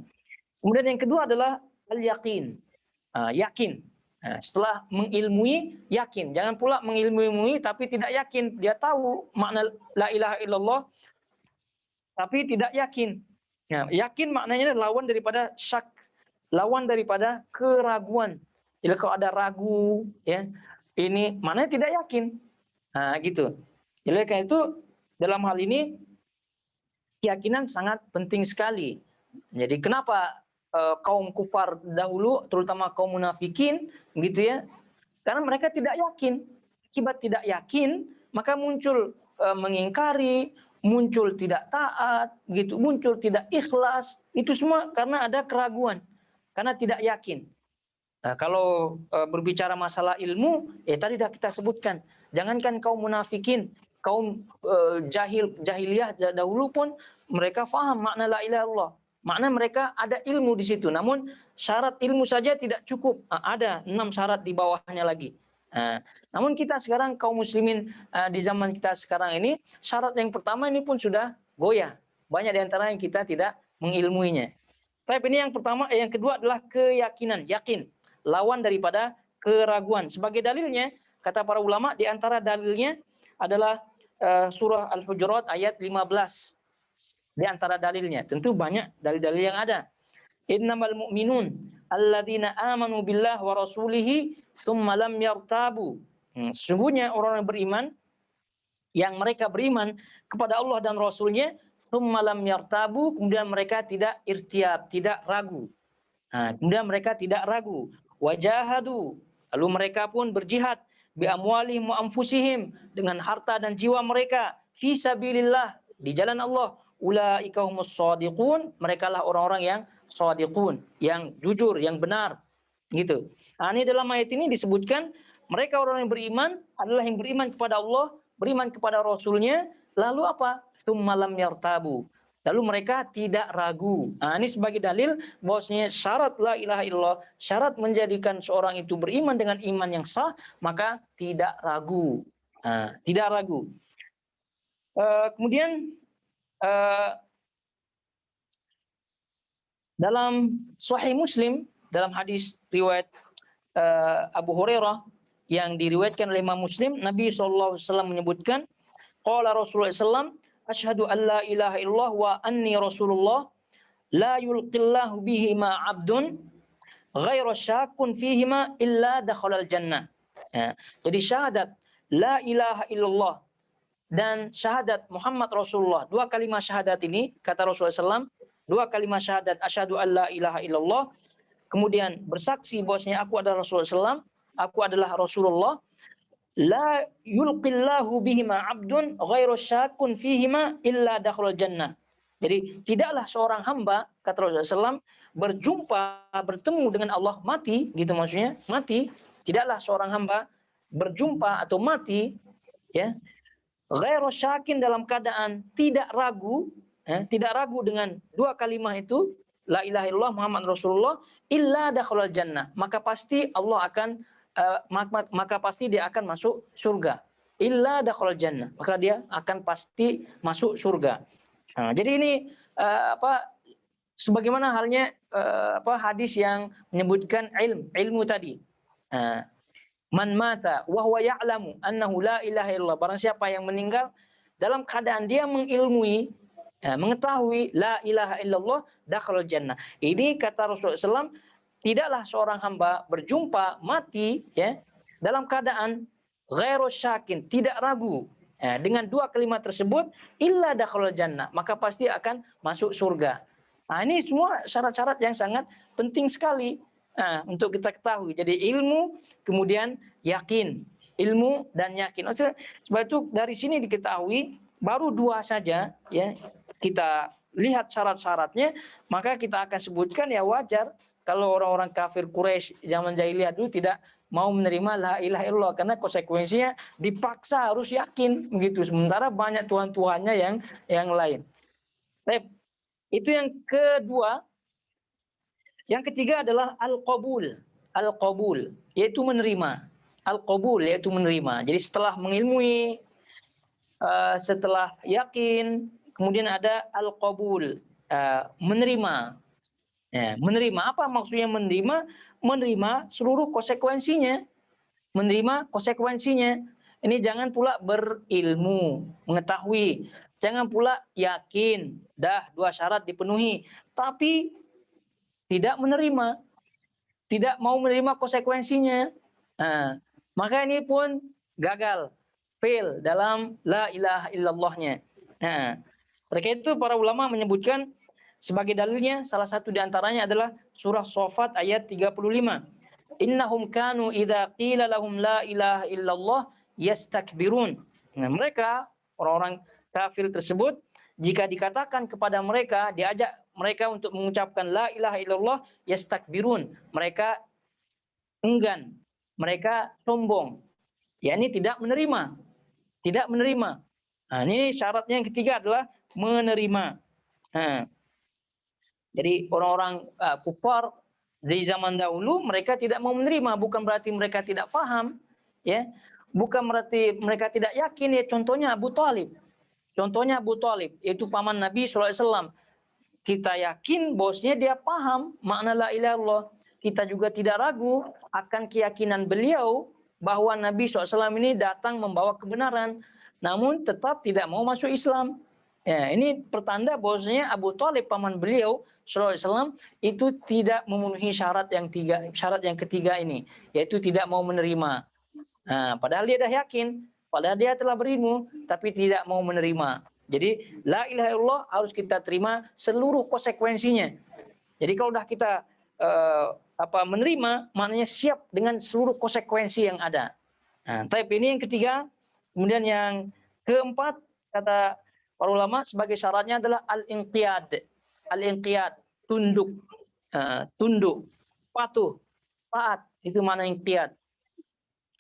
kemudian yang kedua adalah al-yaqin. Yakin. Setelah mengilmui, yakin. Jangan pula mengilmui tapi tidak yakin. Dia tahu makna la ilaha illallah tapi tidak yakin. Yakin maknanya lawan daripada syak, lawan daripada keraguan. Jadi kalau ada ragu, ya, ini maknanya tidak yakin. Gitu. Jadi karena itu dalam hal ini keyakinan sangat penting sekali. Jadi kenapa kaum kufar dahulu, terutama kaum munafikin, gitu ya? Karena mereka tidak yakin. Akibat tidak yakin, maka muncul mengingkari, muncul tidak taat, gitu, muncul tidak ikhlas. Itu semua karena ada keraguan, karena tidak yakin. Kalau berbicara masalah ilmu, tadi sudah kita sebutkan. Jangankan kaum munafikin, kaum jahiliyah dahulu pun mereka faham makna la ilaha illallah. Makna mereka ada ilmu di situ. Namun syarat ilmu saja tidak cukup. Ada 6 syarat di bawahnya lagi. Namun kita sekarang kaum muslimin di zaman kita sekarang ini, syarat yang pertama ini pun sudah goyah. Banyak di antara yang kita tidak mengilmuinya. Tapi ini yang pertama, yang kedua adalah keyakinan, yakin. Lawan daripada keraguan. Sebagai dalilnya, kata para ulama, di antara dalilnya adalah surah Al-Hujurat ayat 15. Di antara dalilnya, tentu banyak dalil-dalil yang ada. Innamal mu'minun alladzina amanu billah wa rasulihi tsumma lam yartabu. Sesungguhnya orang yang beriman, yang mereka beriman kepada Allah dan Rasulnya, tsumma lam yartabu, kemudian mereka tidak irtiab, tidak ragu. Kemudian mereka tidak ragu. Wajahadu, lalu mereka pun berjihad bi amwalihim wa anfusihim, dengan harta dan jiwa mereka fi sabilillah, di jalan Allah. Ulaika humus shadiqun, merekalah orang-orang yang shadiqun, yang jujur, yang benar, gitu. Ini dalam ayat ini disebutkan mereka orang yang beriman adalah yang beriman kepada Allah, beriman kepada Rasulnya, lalu apa? Tsumma lam yartabu, lalu mereka tidak ragu. Ini sebagai dalil bahwasanya syarat la ilaha illallah, syarat menjadikan seorang itu beriman dengan iman yang sah, maka tidak ragu. Tidak ragu. Kemudian dalam Sahih Muslim, dalam hadis riwayat Abu Hurairah yang diriwayatkan oleh Imam Muslim, Nabi SAW menyebutkan, qala Rasulullah SAW, asyhadu an la ilaha illallah wa anni Rasulullah, la yulqillahu bihi ma abdun ghairu syakun fihi ma illa dakhalal jannah. Jadi syahadat la ilaha illallah dan syahadat Muhammad Rasulullah, dua kalimat syahadat ini, kata Rasulullah SAW, dua kalimat syahadat asyhadu an la ilaha illallah, kemudian bersaksi bahwasanya aku adalah Rasulullah SAW, aku adalah Rasulullah, la yulqillahu bihima abdun ghairu syakun fihima illa dakhalal jannah. Jadi tidaklah seorang hamba, kata Rasulullah SAW, bertemu dengan Allah, mati, gitu maksudnya, mati. Tidaklah seorang hamba berjumpa atau mati, ya, ghairu syakin, dalam keadaan tidak ragu, tidak ragu dengan dua kalimat itu, la ilaha illallah Muhammad Rasulullah illa dakhalal jannah, maka pasti Allah akan maka pasti dia akan masuk surga. Illa dakhalal jannah, maka dia akan pasti masuk surga. Nah, jadi ini sebagaimana halnya hadis yang menyebutkan ilmu tadi. Man mata wa huwa ya'lamu annahu la ilaha illallah, barang siapa yang meninggal dalam keadaan dia mengetahui la ilaha illallah dakhalal jannah. Ini kata Rasulullah SAW, tidaklah seorang hamba berjumpa mati ya dalam keadaan ghairu syakin, tidak ragu dengan dua kalimat tersebut, illa dakhalal jannah, maka pasti akan masuk surga. Nah, ini semua syarat-syarat yang sangat penting sekali untuk kita ketahui. Jadi ilmu, kemudian yakin, ilmu dan yakin. Sebab itu dari sini diketahui baru dua saja ya kita lihat syarat-syaratnya, maka kita akan sebutkan ya wajar kalau orang-orang kafir Quraisy zaman jahiliyah dulu tidak mau menerima la ilaha illallah karena konsekuensinya dipaksa harus yakin begitu, sementara banyak tuhan-tuhannya yang lain. Baik, itu yang kedua. Yang ketiga adalah al-qabul. Al-qabul yaitu menerima. Al-qabul yaitu menerima. Jadi setelah mengilmui, setelah yakin, kemudian ada al-qabul, menerima. Menerima apa maksudnya menerima? Menerima seluruh konsekuensinya. Menerima konsekuensinya. Ini jangan pula berilmu, mengetahui. Jangan pula yakin, dah dua syarat dipenuhi. Tapi tidak menerima, tidak mau menerima konsekuensinya. Maka ini pun gagal, fail dalam la ilaha illallahnya. Mereka itu para ulama menyebutkan sebagai dalilnya, salah satu di antaranya adalah surah Shafat ayat 35. Innahum kanu idza qila lahum la ilaha illallah yastakbirun. Nah, mereka orang-orang kafir tersebut jika dikatakan kepada mereka, diajak mereka untuk mengucapkan la ilaha illallah, yastakbirun, mereka enggan, mereka sombong, yakni tidak menerima, tidak menerima. Nah, ini syaratnya yang ketiga adalah menerima. Jadi orang-orang kufar di zaman dahulu mereka tidak mau menerima, bukan berarti mereka tidak faham, ya, bukan berarti mereka tidak yakin. Ya, contohnya Abu Thalib. Contohnya Abu Thalib, yaitu paman Nabi SAW. Kita yakin bosnya dia paham makna la ilaha illallah. Kita juga tidak ragu akan keyakinan beliau bahwa Nabi SAW ini datang membawa kebenaran, namun tetap tidak mau masuk Islam. Ya, ini pertanda bahwasanya Abu Thalib paman beliau SAW itu tidak memenuhi syarat yang ketiga ini, yaitu tidak mau menerima. Padahal dia dah yakin, padahal dia telah berilmu, tapi tidak mau menerima. Jadi la ilaha illallah harus kita terima seluruh konsekuensinya. Jadi kalau dah kita menerima, maknanya siap dengan seluruh konsekuensi yang ada. Tapi ini yang ketiga. Kemudian yang keempat, kata para ulama, sebagai syaratnya adalah al-inqiyad. Al-inqiyad, tunduk, tunduk, patuh, taat. Itu makna inqiyad.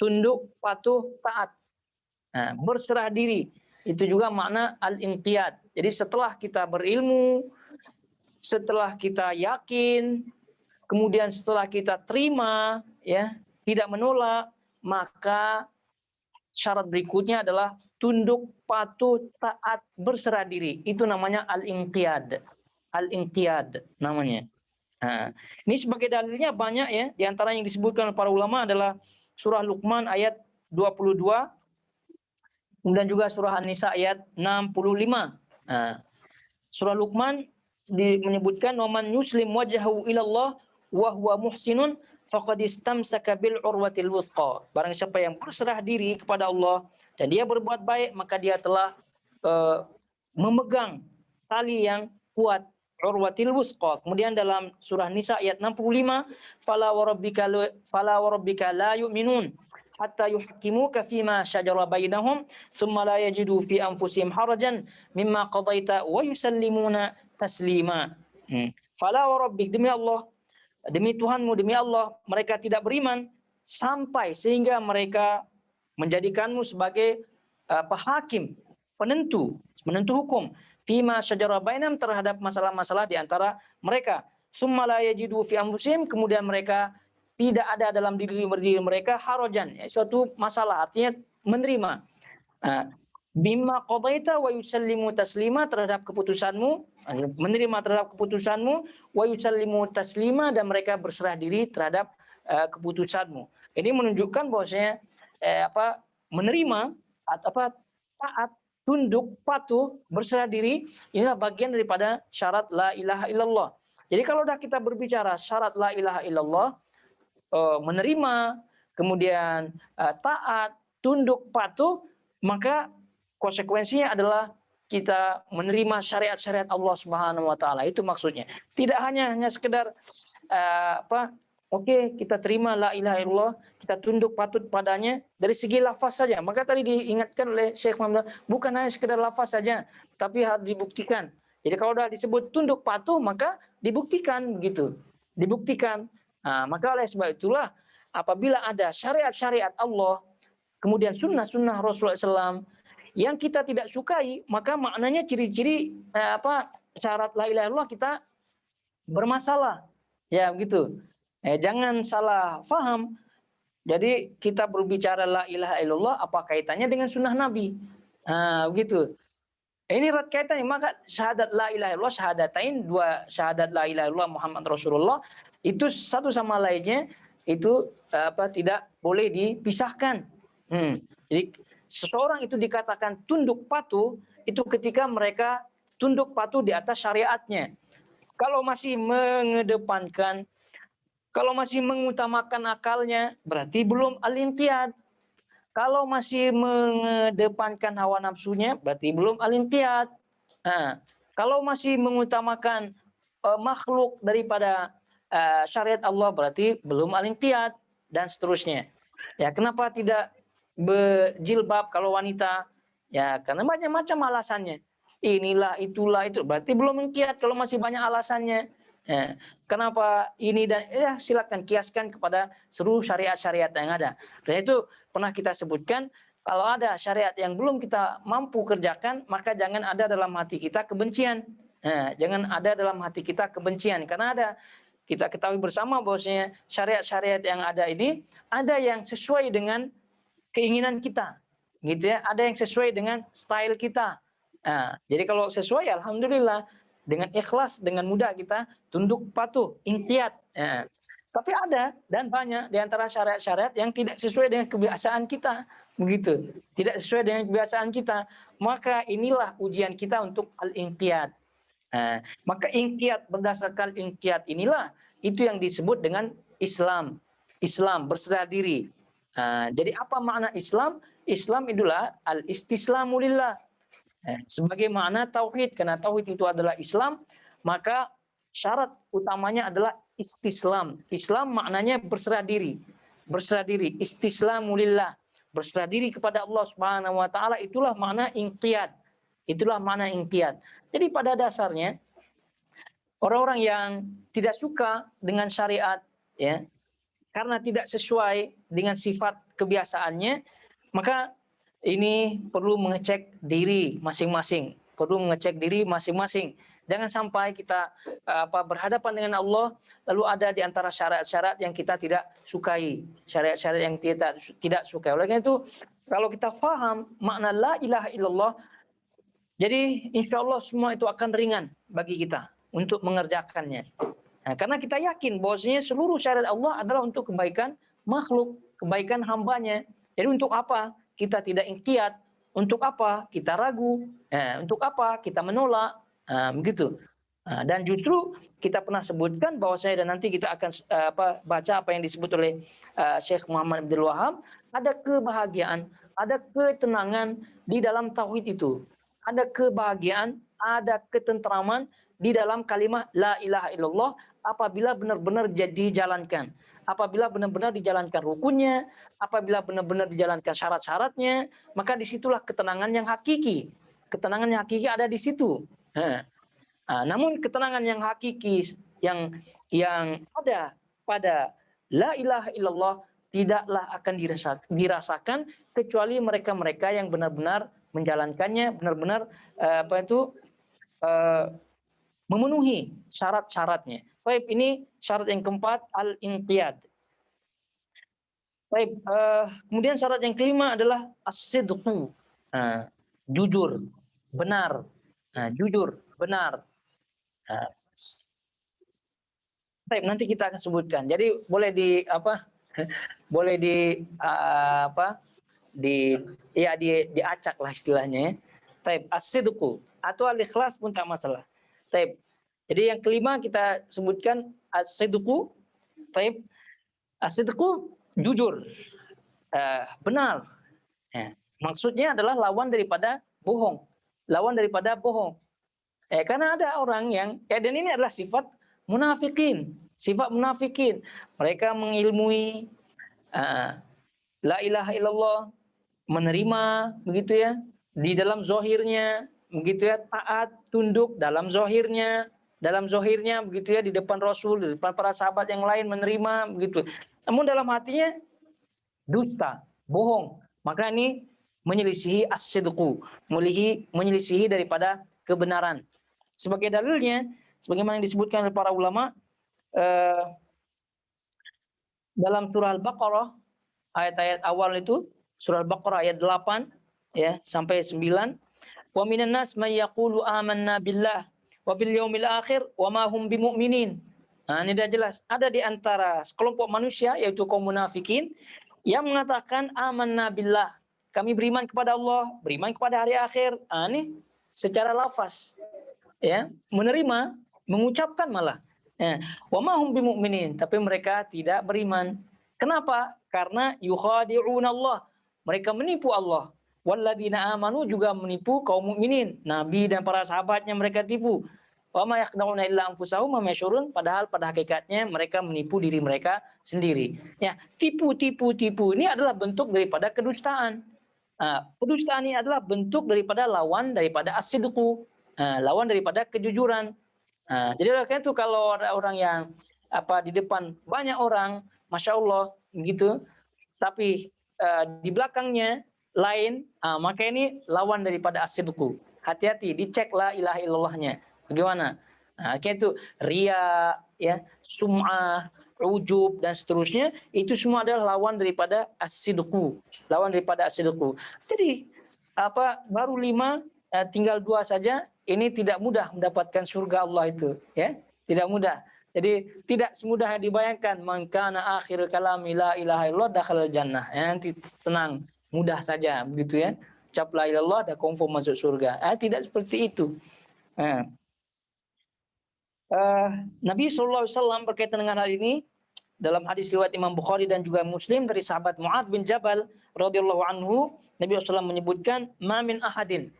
Tunduk, patuh, taat. Berserah diri. Itu juga makna al-inqiyad. Jadi setelah kita berilmu, setelah kita yakin, kemudian setelah kita terima, ya, tidak menolak, maka syarat berikutnya adalah tunduk, patuh, taat, berserah diri. Itu namanya al-inqiyad. Al-inqiyad namanya. Ini sebagai dalilnya banyak ya. Di antara yang disebutkan oleh para ulama adalah surah Luqman ayat 22. Kemudian juga surah An-Nisa ayat 65. Surah Luqman menyebutkan waman yuslim wajhahu ilallah wa huwa muhsinun faqad istamsaka bil urwatil wuthqa. Barang siapa yang berserah diri kepada Allah dan dia berbuat baik, maka dia telah memegang tali yang kuat, urwatil wuthqa. Kemudian dalam surah Nisa ayat 65, fala warabbika la yu'minun hatta yuhaqqimuka fima syajara bainahum thumma la yajidu fi anfusihim harajan mimma qadaita wa yusallimuna taslima. Fala wa rabbik, demi Allah, demi Tuhanmu, demi Allah, mereka tidak beriman sampai sehingga mereka menjadikanmu sebagai hakim, penentu hukum fima syajara bainahum, terhadap masalah-masalah di antara mereka. summa la yajidu fi anfusihim, kemudian mereka tidak ada dalam diri mereka harajan, suatu masalah, artinya menerima. Bima qadaita wa yusallimu taslima, terhadap keputusanmu, menerima terhadap keputusanmu, wa yusallimu taslima, dan mereka berserah diri terhadap keputusanmu. Ini menunjukkan bahwasanya menerima atau taat, tunduk, patuh, berserah diri, inilah bagian daripada syarat la ilaha illallah. Jadi kalau sudah kita berbicara syarat la ilaha illallah, menerima, kemudian taat, tunduk, patuh, maka konsekuensinya adalah kita menerima syariat-syariat Allah Subhanahu wa taala. Itu maksudnya. Tidak hanya sekedar kita terima la ilaha illallah, kita tunduk patuh padanya dari segi lafaz saja. Maka tadi diingatkan oleh Syekh Muhammad, bukan hanya sekedar lafaz saja, tapi harus dibuktikan. Jadi kalau sudah disebut tunduk patuh, maka dibuktikan begitu. Dibuktikan. Maka oleh sebab itulah apabila ada syariat-syariat Allah, kemudian sunnah-sunnah Rasulullah SAW yang kita tidak sukai, maka maknanya ciri-ciri syarat la ilaha illallah kita bermasalah. Ya begitu. Jangan salah faham. Jadi kita berbicara la ilaha illallah, apa kaitannya dengan sunnah Nabi? Begitu. Ini erat kaitannya, maka syahadat la ilaha illallah, syahadatain, dua syahadat la ilaha illallah Muhammad Rasulullah, itu satu sama lainnya itu tidak boleh dipisahkan. Jadi seseorang itu dikatakan tunduk patuh itu ketika mereka tunduk patuh di atas syariatnya. Kalau masih mengedepankan, kalau masih mengutamakan akalnya, berarti belum al-inqiyad. Kalau masih mengedepankan hawa nafsunya, berarti belum al-inqiyad. Kalau masih mengutamakan makhluk daripada syariat Allah, berarti belum al-inqiyad, dan seterusnya. Ya, kenapa tidak berjilbab kalau wanita? Ya, karena macam-macam alasannya. Inilah, itulah, itu. Berarti belum inqiyad kalau masih banyak alasannya. Ya, kenapa ini dan silakan kiaskan kepada seluruh syariat-syariat yang ada. Dan itu pernah kita sebutkan, kalau ada syariat yang belum kita mampu kerjakan, maka jangan ada dalam hati kita kebencian. Jangan ada dalam hati kita kebencian, karena ada, kita ketahui bersama bahwasanya syariat-syariat yang ada ini ada yang sesuai dengan keinginan kita, gitu ya. Ada yang sesuai dengan style kita. Jadi kalau sesuai, alhamdulillah, dengan ikhlas, dengan mudah kita tunduk patuh, inqiyad. Tapi ada dan banyak di antara syariat-syariat yang tidak sesuai dengan kebiasaan kita, begitu. Tidak sesuai dengan kebiasaan kita. Maka inilah ujian kita untuk al-inqiyad. Maka inqiyad, berdasarkan inqiyad inilah itu yang disebut dengan Islam. Islam, berserah diri. Jadi apa makna Islam? Islam itulah al-istislamu lillah. Sebagai makna tauhid, karena tauhid itu adalah Islam, maka syarat utamanya adalah istislam. Islam maknanya berserah diri. Berserah diri, istislamu lillah. Berserah diri kepada Allah Subhanahu wa taala, itulah makna inqiyad. Itulah makna inqiyad. Jadi pada dasarnya orang-orang yang tidak suka dengan syariat, ya, karena tidak sesuai dengan sifat kebiasaannya, maka ini perlu mengecek diri masing-masing. Perlu mengecek diri masing-masing. Jangan sampai kita berhadapan dengan Allah, lalu ada di antara syarat-syarat yang kita tidak sukai. Syariat-syariat yang tidak sukai. Oleh karena itu, kalau kita faham makna la ilaha illallah, jadi insya Allah semua itu akan ringan bagi kita untuk mengerjakannya. Karena kita yakin bahwasanya seluruh syariat Allah adalah untuk kebaikan makhluk, kebaikan hambanya. Jadi untuk apa kita tidak inqiyad? Untuk apa kita ragu? Untuk apa kita menolak? Begitu. Dan justru kita pernah sebutkan bahwasanya, dan nanti kita akan baca apa yang disebut oleh Syekh Muhammad Abdul Wahab, ada kebahagiaan, ada ketenangan di dalam tauhid itu. Ada kebahagiaan, ada ketentraman di dalam kalimat la ilaha illallah apabila benar-benar dijalankan. Apabila benar-benar dijalankan rukunnya, apabila benar-benar dijalankan syarat-syaratnya, maka disitulah ketenangan yang hakiki. Ketenangan yang hakiki ada di situ. Namun ketenangan yang hakiki yang ada pada la ilaha illallah tidaklah akan dirasakan kecuali mereka-mereka yang benar-benar menjalankannya, benar-benar memenuhi syarat-syaratnya. Baik, ini syarat yang keempat, al-inqiyad. Baik, kemudian syarat yang kelima adalah as-sidqu. Jujur, benar. Jujur, benar. Baik, nanti kita akan sebutkan. Jadi boleh di apa? Boleh di apa? Diacak lah istilahnya ya. Baik, as-sidqu atau al-ikhlas pun tak masalah. Baik. Jadi yang kelima kita sebutkan as-sidqu. Baik. As-sidqu jujur. Benar. Maksudnya adalah lawan daripada bohong. Lawan daripada bohong. Karena ada orang yang dan ini adalah sifat munafikin. Sifat munafikin. Mereka mengilmui la ilaha illallah, menerima begitu ya di dalam zohirnya, begitu ya, taat tunduk dalam zohirnya begitu ya, di depan Rasul, di depan para sahabat yang lain menerima begitu. Namun dalam hatinya dusta, bohong. Maka ini menyelisihi as-sidqu, menyelisihi daripada kebenaran. Sebagai dalilnya, sebagaimana yang disebutkan oleh para ulama dalam surah Al-Baqarah, ayat-ayat awal itu, surah Al-Baqarah ayat 8 ya sampai 9. Wa minan nas may yaqulu amanna billah wa bil yaumil akhir wa ma hum bimumin. Ini sudah jelas. Ada di antara kelompok manusia yaitu kaum munafikin yang mengatakan amanna billah. Kami beriman kepada Allah, beriman kepada hari akhir. Ini secara lafaz ya, menerima, mengucapkan malah. Wa ma hum bimumin, tapi mereka tidak beriman. Kenapa? Karena yukhadi'una Allah. Mereka menipu Allah. Walladzina amanu juga menipu kaum mukminin. Nabi dan para sahabatnya mereka tipu. Wa ma yakhda'una illa anfusahum wa ma yashurun. Padahal pada hakikatnya mereka menipu diri mereka sendiri. Ya, tipu ini adalah bentuk daripada kedustaan. Kedustaan ini adalah bentuk daripada lawan daripada as-sidqu. Lawan daripada kejujuran. Jadi oleh karena itu kalau ada orang yang di depan banyak orang, masya Allah gitu, tapi di belakangnya lain, maka ini lawan daripada as-sidqu. Hati-hati, dicek la ilaha illallahnya. Bagaimana? Kayak itu ria, ya, sum'ah, ujub dan seterusnya, itu semua adalah lawan daripada as-sidqu. Lawan daripada as-sidqu. Jadi baru 5, tinggal 2 saja. Ini tidak mudah mendapatkan surga Allah itu, ya, tidak mudah. Jadi tidak semudah yang dibayangkan. Man kana akhir kalami la ilaha illallah dakhalal jannah. Nanti tenang, mudah saja begitu ya. Ucap la ilaha illallah dah confirm masuk surga. Tidak seperti itu. Nabi SAW berkaitan dengan hal ini dalam hadis riwayat Imam Bukhari dan juga Muslim dari sahabat Mu'adz bin Jabal radhiyallahu anhu, Nabi SAW menyebutkan, "Ma min ahadin."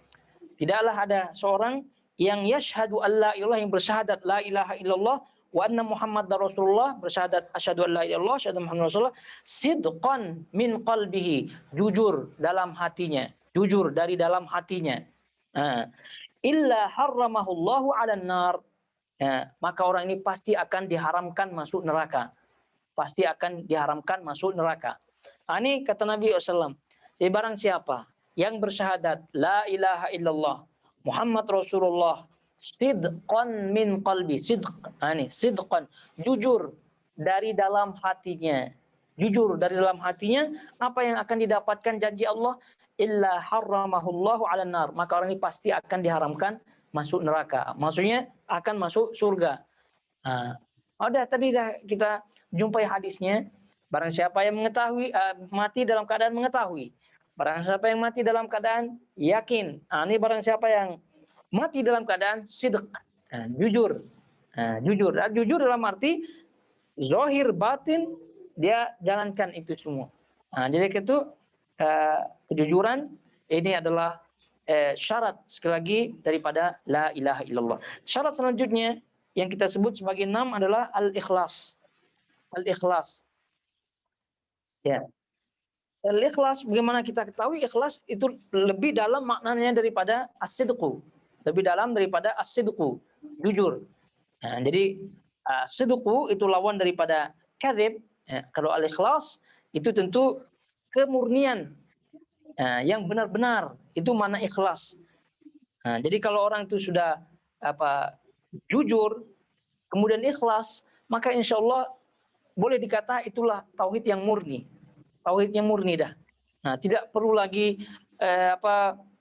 Tidaklah ada seorang yang yashhadu alla ilallah, yang bersyahadat la ilaha illallah wa anna Muhammadar Rasulullah, bersyahadat asyhadu an la ilaha illallah, asyhadu Muhammadar Rasulullah, sidqan min qalbihi, jujur dalam hatinya, jujur dari dalam hatinya. Illa harramahullahu 'alan nar. Maka orang ini pasti akan diharamkan masuk neraka. Pasti akan diharamkan masuk neraka. Ini kata Nabi SAW. Jadi barang siapa yang bersyahadat la ilaha illallah Muhammad Rasulullah sidqan min qalbi, sidqan, jujur dari dalam hatinya, jujur dari dalam hatinya, apa yang akan didapatkan janji Allah? Illa harramahullahu 'alan nar. Maka orang ini pasti akan diharamkan masuk neraka. Maksudnya akan masuk surga. Tadi dah kita jumpai hadisnya. Barang siapa yang mengetahui, mati dalam keadaan mengetahui. Barang siapa yang mati dalam keadaan yakin. Ini barang siapa yang mati dalam keadaan sidq, jujur. Jujur dalam arti zahir batin dia jalankan itu semua. Jadi itu kejujuran ini adalah syarat sekali lagi daripada la ilaha illallah. Syarat selanjutnya yang kita sebut sebagai 6 adalah al-ikhlas. Al-ikhlas. Ya. Al-ikhlas, bagaimana kita ketahui ikhlas itu lebih dalam maknanya daripada as-sidqu. Lebih dalam daripada as-sidqu, jujur. Jadi as-sidqu itu lawan daripada kadzib. Kalau al-ikhlas itu tentu kemurnian, yang benar-benar, itu makna ikhlas. Jadi kalau orang itu sudah jujur, kemudian ikhlas, maka insya Allah boleh dikata itulah tauhid yang murni. Tauhid yang murni dah. Nah, tidak perlu lagi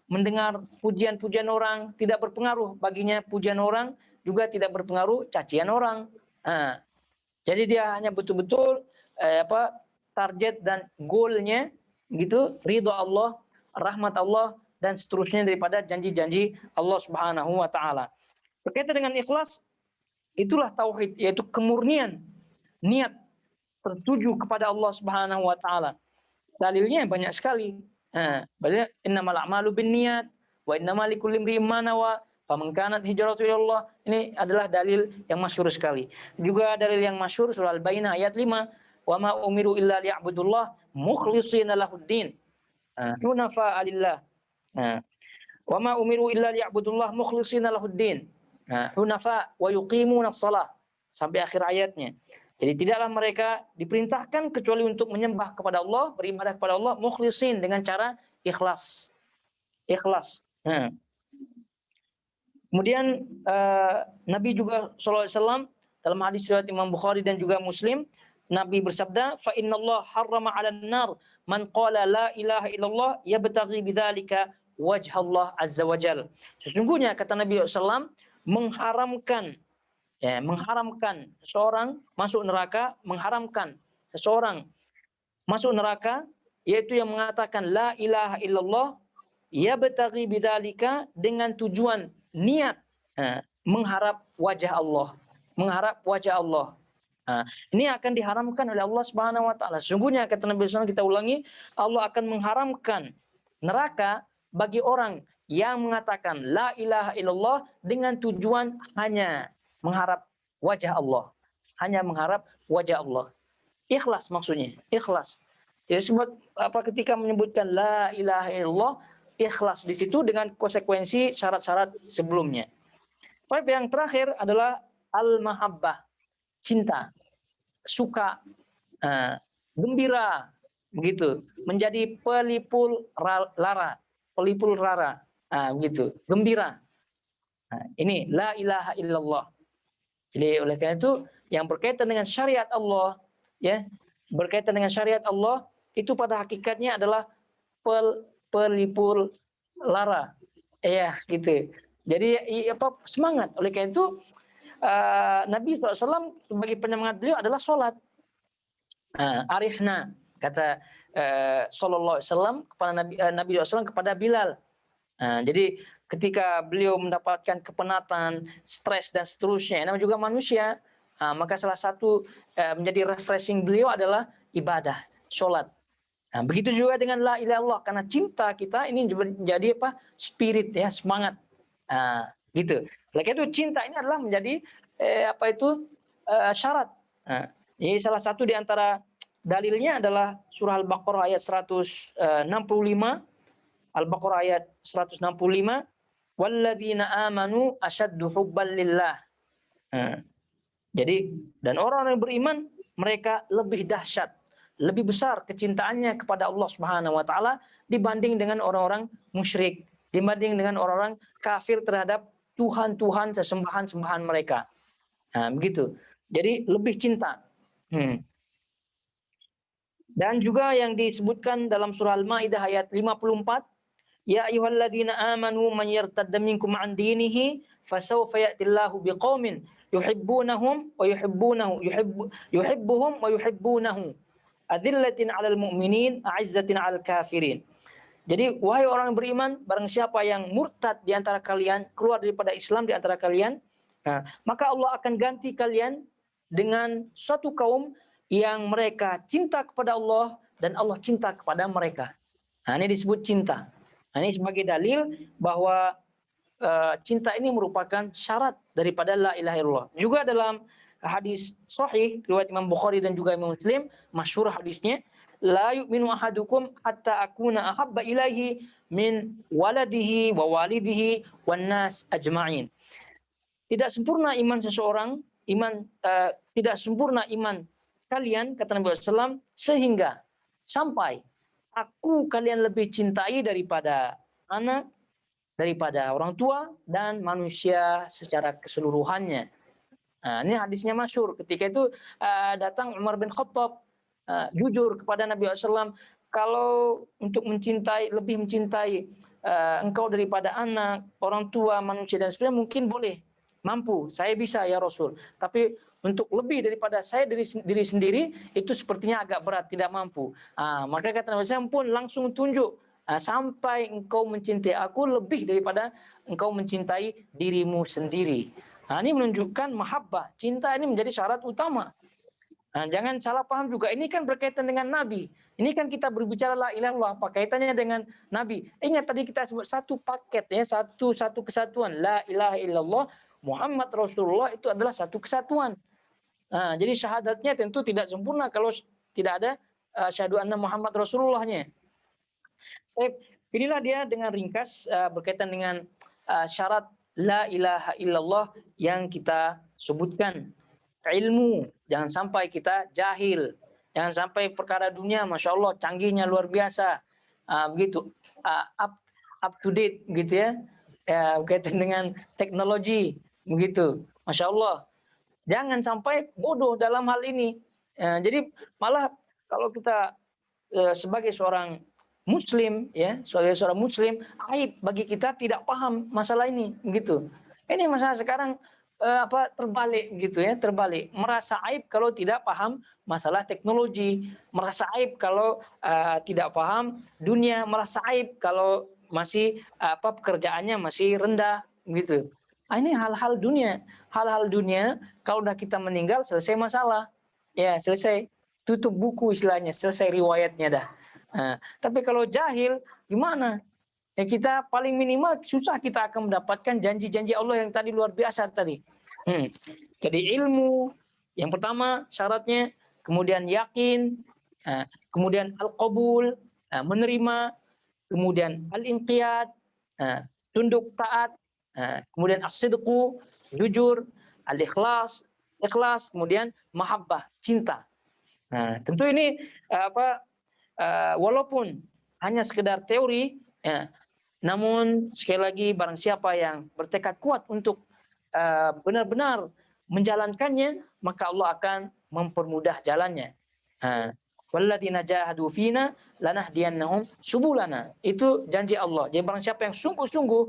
mendengar pujian-pujian orang, tidak berpengaruh baginya pujian orang, juga tidak berpengaruh cacian orang. Nah, jadi dia hanya betul-betul target dan goalnya gitu, ridho Allah, rahmat Allah, dan seterusnya daripada janji-janji Allah Subhanahu wa taala. Berkaitan dengan ikhlas, itulah tauhid, yaitu kemurnian niat tertuju kepada Allah Subhanahu wa taala. Dalilnya banyak sekali. Banyak, innamal a'malu binniyat wa innamal likulli imri'in ma nawa faman kanat hijratuhu ilallah. Ini adalah dalil yang masyhur sekali. Juga dalil yang masyhur surah Al-Baqarah ayat 5, wa ma umiru illa liya'budullah mukhlishina lahuddin hunafa lillah. Wa ma umiru illa liya'budullah mukhlishina lahuddin hunafa wa yuqimuna shalah, sampai akhir ayatnya. Jadi tidaklah mereka diperintahkan kecuali untuk menyembah kepada Allah, beribadah kepada Allah, mukhlisin, dengan cara ikhlas. Ikhlas. Kemudian Nabi juga SAW dalam hadis riwayat Imam Bukhari dan juga Muslim, Nabi bersabda, fa innallaha harrama 'alan nar man qala la ilaha illallah yabtaghi bidzalika wajha Allah azza wajal. Sesungguhnya kata Nabi SAW mengharamkan seseorang masuk neraka, mengharamkan seseorang masuk neraka, yaitu yang mengatakan la ilaha illallah yabtaghi bidzalika, dengan tujuan niat mengharap wajah Allah, ini akan diharamkan oleh Allah Subhanahu wa taala. Sesungguhnya kata Nabi SAW, kita ulangi, Allah akan mengharamkan neraka bagi orang yang mengatakan la ilaha illallah dengan tujuan hanya mengharap wajah Allah. Hanya mengharap wajah Allah. Ikhlas maksudnya, ikhlas. Jadi sebab ketika menyebutkan la ilaha illallah, ikhlas di situ dengan konsekuensi syarat-syarat sebelumnya. Baik, yang terakhir adalah al-mahabbah, cinta, suka, gembira, begitu, menjadi pelipur rara, begitu, gembira. Ini la ilaha illallah. Jadi oleh karena itu yang berkaitan dengan syariat Allah, ya, berkaitan dengan syariat Allah itu pada hakikatnya adalah pelipur lara, ya, gitu. Jadi semangat. Oleh karena itu Nabi SAW sebagai penyemangat beliau adalah sholat. Arihna, kata Sallallahu Alaihi Wasallam kepada Nabi SAW kepada Bilal. Jadi ketika beliau mendapatkan kepenatan, stres dan seterusnya, namanya juga manusia, maka salah satu menjadi refreshing beliau adalah ibadah, sholat. Begitu juga dengan la ilaha illallah, karena cinta kita ini menjadi spirit, ya, semangat, gitu. Oleh karena itu cinta ini adalah menjadi syarat. Jadi salah satu di antara dalilnya adalah surah Al-Baqarah ayat 165. Al-Baqarah ayat 165, walladzina amanu asyaddu hubban lillah. Jadi, dan orang yang beriman mereka lebih dahsyat, lebih besar kecintaannya kepada Allah Subhanahu wa taala dibanding dengan orang-orang musyrik, dibanding dengan orang-orang kafir terhadap tuhan-tuhan, sesembahan-sembahan mereka. Begitu. Jadi lebih cinta. Dan juga yang disebutkan dalam surah Al-Maidah ayat 54, ya ayyuhalladzina amanu man yartadda minkum an dinihi fasawfa ya'tillahu biqaumin yuhibbunahum wa yuhibbuhum wa yuhibbunahu adzillatin 'alal mu'minin a'izzatin 'alal kafirin. Jadi wahai orang yang beriman, barang siapa yang murtad di antara kalian, keluar daripada Islam di antara kalian, maka Allah akan ganti kalian dengan suatu kaum yang mereka cinta kepada Allah dan Allah cinta kepada mereka. Ini disebut cinta. Ini sebagai dalil bahwa cinta ini merupakan syarat daripada la ilaha illallah. Juga dalam hadis sahih riwayat Imam Bukhari dan juga Imam Muslim, masyhur hadisnya, la yu'minu ahadukum hatta akuna ahabba ilaihi min waladihi wa walidihi wan nas ajma'in. Tidak sempurna iman seseorang, tidak sempurna iman kalian, kata Nabi SAW, sehingga sampai aku kalian lebih cintai daripada anak, daripada orang tua dan manusia secara keseluruhannya. Nah, ini hadisnya masyhur. Ketika itu datang Umar bin Khattab jujur kepada Nabi SAW, kalau untuk lebih mencintai engkau daripada anak, orang tua, manusia dan seterusnya mungkin boleh, mampu, saya bisa ya Rasul. Tapi untuk lebih daripada saya diri sendiri itu sepertinya agak berat, tidak mampu. Maka kata Nabi SAW pun langsung tunjuk, sampai engkau mencintai aku lebih daripada engkau mencintai dirimu sendiri. Ini menunjukkan mahabbah, cinta ini menjadi syarat utama. Jangan salah paham juga, ini kan berkaitan dengan Nabi. Ini kan kita berbicara la ilaha illallah, apa kaitannya dengan Nabi? Ingat tadi kita sebut satu paket ya, satu kesatuan. La ilaha illallah Muhammad Rasulullah itu adalah satu kesatuan. Jadi syahadatnya tentu tidak sempurna kalau tidak ada syahadu anna Muhammad Rasulullahnya. Inilah dia dengan ringkas berkaitan dengan syarat la ilaha illallah yang kita sebutkan. Ilmu, jangan sampai kita jahil, jangan sampai perkara dunia, masya Allah canggihnya luar biasa, begitu up to date, gitu ya, berkaitan dengan teknologi, begitu, masya Allah. Jangan sampai bodoh dalam hal ini. Jadi malah kalau kita sebagai seorang Muslim, ya, sebagai seorang Muslim, aib bagi kita tidak paham masalah ini, begitu. Ini masalah sekarang terbalik gitu ya, terbalik. Merasa aib kalau tidak paham masalah teknologi, merasa aib kalau tidak paham dunia, merasa aib kalau masih pekerjaannya masih rendah gitu. Ini hal-hal dunia. Hal-hal dunia kalau udah kita meninggal selesai masalah. Ya, selesai. Tutup buku istilahnya, selesai riwayatnya dah. Tapi kalau jahil gimana? Ya kita paling minimal susah kita akan mendapatkan janji-janji Allah yang tadi luar biasa tadi. Jadi ilmu yang pertama syaratnya, kemudian yakin, kemudian al-qabul, menerima, kemudian al-inqiyad, tunduk taat, kemudian as-sidqu, jujur, al-ikhlas, ikhlas, kemudian mahabbah, cinta. Tentu ini walaupun hanya sekedar teori, namun sekali lagi barang siapa yang bertekad kuat untuk benar-benar menjalankannya, maka Allah akan mempermudah jalannya. Walladzina jahadu fina lanahdiyannahum subulana. Itu janji Allah. Jadi barang siapa yang sungguh-sungguh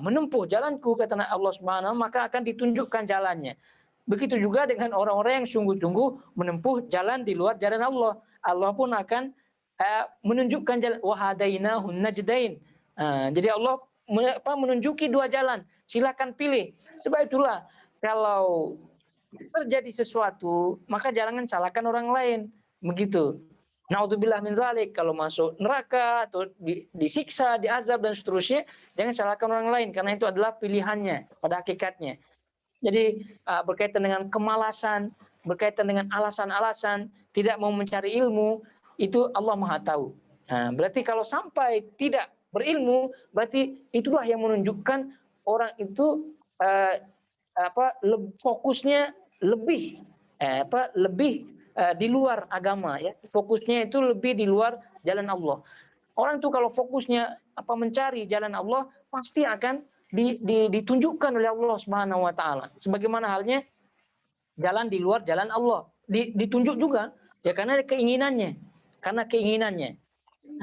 menempuh jalanku, kata Allah Subhanahu, maka akan ditunjukkan jalannya. Begitu juga dengan orang-orang yang sungguh-sungguh menempuh jalan di luar jalan Allah. Allah pun akan menunjukkan jalan. Wahadainahun najdain. Jadi Allah menunjuki dua jalan, silakan pilih. Sebab itulah kalau terjadi sesuatu maka jangan salahkan orang lain, begitu. Naudzubillah min dzalik, kalau masuk neraka atau disiksa, diazab dan seterusnya, jangan salahkan orang lain karena itu adalah pilihannya pada hakikatnya. Jadi berkaitan dengan kemalasan, berkaitan dengan alasan-alasan tidak mau mencari ilmu, itu Allah Maha tahu. Berarti kalau sampai tidak berilmu, berarti itulah yang menunjukkan orang itu fokusnya lebih di luar agama, ya. Fokusnya itu lebih di luar jalan Allah. Orang itu kalau fokusnya mencari jalan Allah, pasti akan ditunjukkan oleh Allah Subhanahu wa taala. Sebagaimana halnya jalan di luar jalan Allah, ditunjuk juga, ya, karena keinginannya.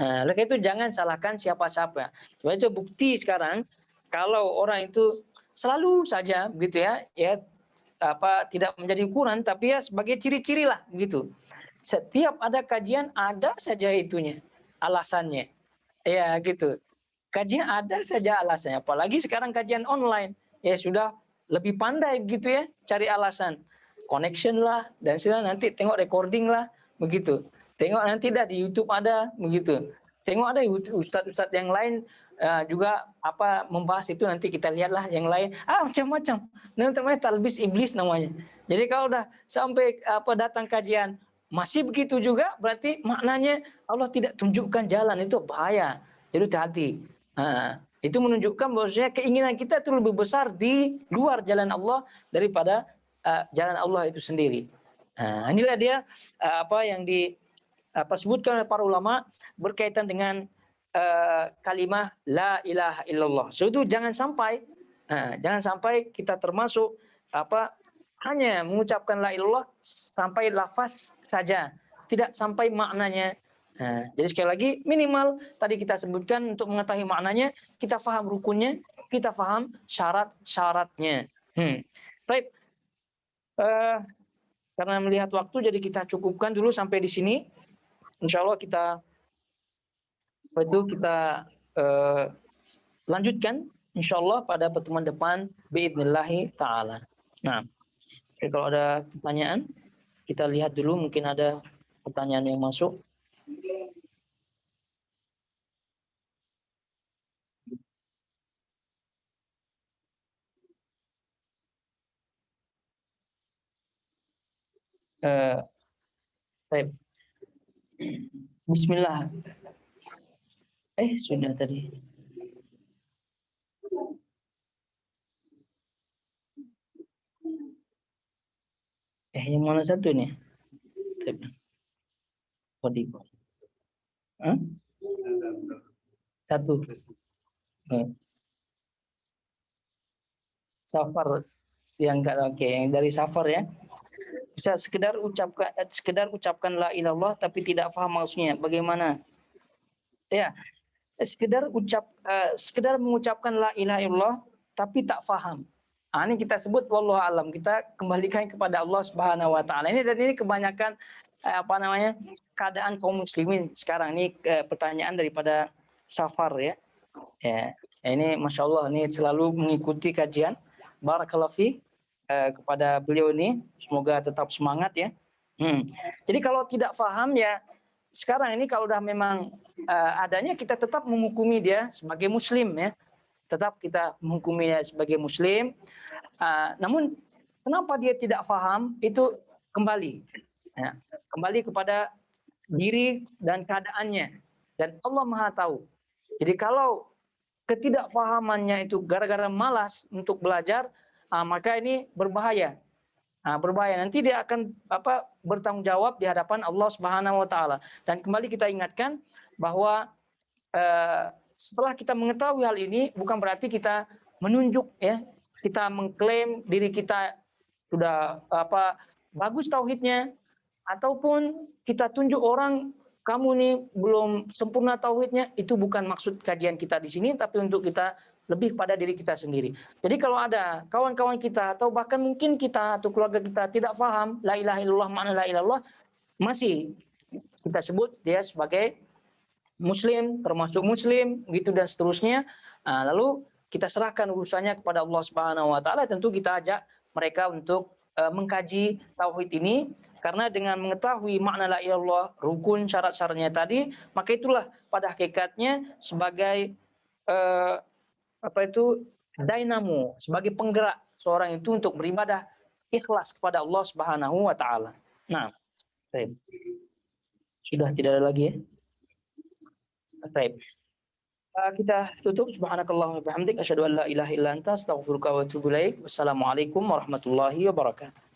Oleh itu jangan salahkan siapa-siapa. Coba itu bukti sekarang kalau orang itu selalu saja begitu ya, tidak menjadi ukuran, tapi ya sebagai ciri-ciri lah begitu. Setiap ada kajian ada saja itunya, alasannya. Ya gitu. Kajian ada saja alasannya, apalagi sekarang kajian online. Ya sudah lebih pandai begitu ya, cari alasan. Connection lah dan nanti tengok recording lah begitu. Tengok nanti dah di YouTube ada begitu. Tengok ada ustadz-ustadz yang lain juga membahas itu, nanti kita lihatlah yang lain. Macam-macam. Namanya talbis iblis namanya. Jadi kalau udah sampai datang kajian masih begitu juga, berarti maknanya Allah tidak tunjukkan jalan, itu bahaya. Jadi hati-hati. Itu menunjukkan bahwasanya keinginan kita itu lebih besar di luar jalan Allah daripada jalan Allah itu sendiri. Inilah dia yang disebutkan oleh para ulama berkaitan dengan kalimah la ilaha illallah. So itu jangan sampai kita termasuk hanya mengucapkan la ilallah sampai lafaz saja, tidak sampai maknanya. Jadi sekali lagi minimal tadi kita sebutkan untuk mengetahui maknanya kita faham rukunnya, kita faham syarat-syaratnya. Baik, karena melihat waktu jadi kita cukupkan dulu sampai di sini. Insya Allah kita lanjutkan insya Allah pada pertemuan depan biidnillahi ta'ala. Nah, kalau ada pertanyaan kita lihat dulu, mungkin ada pertanyaan yang masuk. Baik. Bismillah. Sudah tadi. Yang mana satu nih? Satu. Safar yang enggak, oke, yang dari Safar ya. Bisa sekedar ucapkan la ilallah tapi tidak paham maksudnya. Bagaimana? Ya, sekedar mengucapkan la ilaha illallah tapi tak paham. Ini kita sebut wallahu alam. Kita kembalikan kepada Allah Subhanahu wa taala. Ini kebanyakan keadaan kaum muslimin sekarang ini, pertanyaan daripada Safar ya. Ini Masya Allah, ini selalu mengikuti kajian. Barakallahu fi kepada beliau ini, semoga tetap semangat ya. Jadi kalau tidak paham ya, sekarang ini kalau udah memang adanya, kita tetap menghukumi dia sebagai muslim ya. Tetap kita menghukuminya sebagai muslim. Namun kenapa dia tidak paham, itu kembali kepada diri dan keadaannya, dan Allah Maha tahu. Jadi kalau ketidakpahamannya itu gara-gara malas untuk belajar, maka ini berbahaya. Berbahaya, nanti dia akan bertanggung jawab di hadapan Allah Subhanahu wa taala. Dan kembali kita ingatkan bahwa setelah kita mengetahui hal ini, bukan berarti kita menunjuk ya, kita mengklaim diri kita sudah bagus tauhidnya, ataupun kita tunjuk orang kamu nih belum sempurna tauhidnya. Itu bukan maksud kajian kita di sini, tapi untuk kita lebih pada diri kita sendiri. Jadi kalau ada kawan-kawan kita atau bahkan mungkin kita atau keluarga kita tidak paham la ilaha illallah, makna la ilaha illallah, masih kita sebut dia sebagai muslim, termasuk muslim, gitu dan seterusnya. Lalu kita serahkan urusannya kepada Allah Subhanahu wa taala. Tentu kita ajak mereka untuk mengkaji tauhid ini, karena dengan mengetahui makna la ilaha illallah, rukun syarat-syaratnya tadi, maka itulah pada hakikatnya sebagai dynamo, sebagai penggerak seorang itu untuk beribadah ikhlas kepada Allah Subhanahu wa taala. Nah, sudah tidak ada lagi ya. Baik. Kita tutup. Subhanakallahumma wa bihamdik, asyhadu an la ilaha illa anta, astaghfiruka wa atubu ilaik. Wassalamualaikum warahmatullahi wabarakatuh.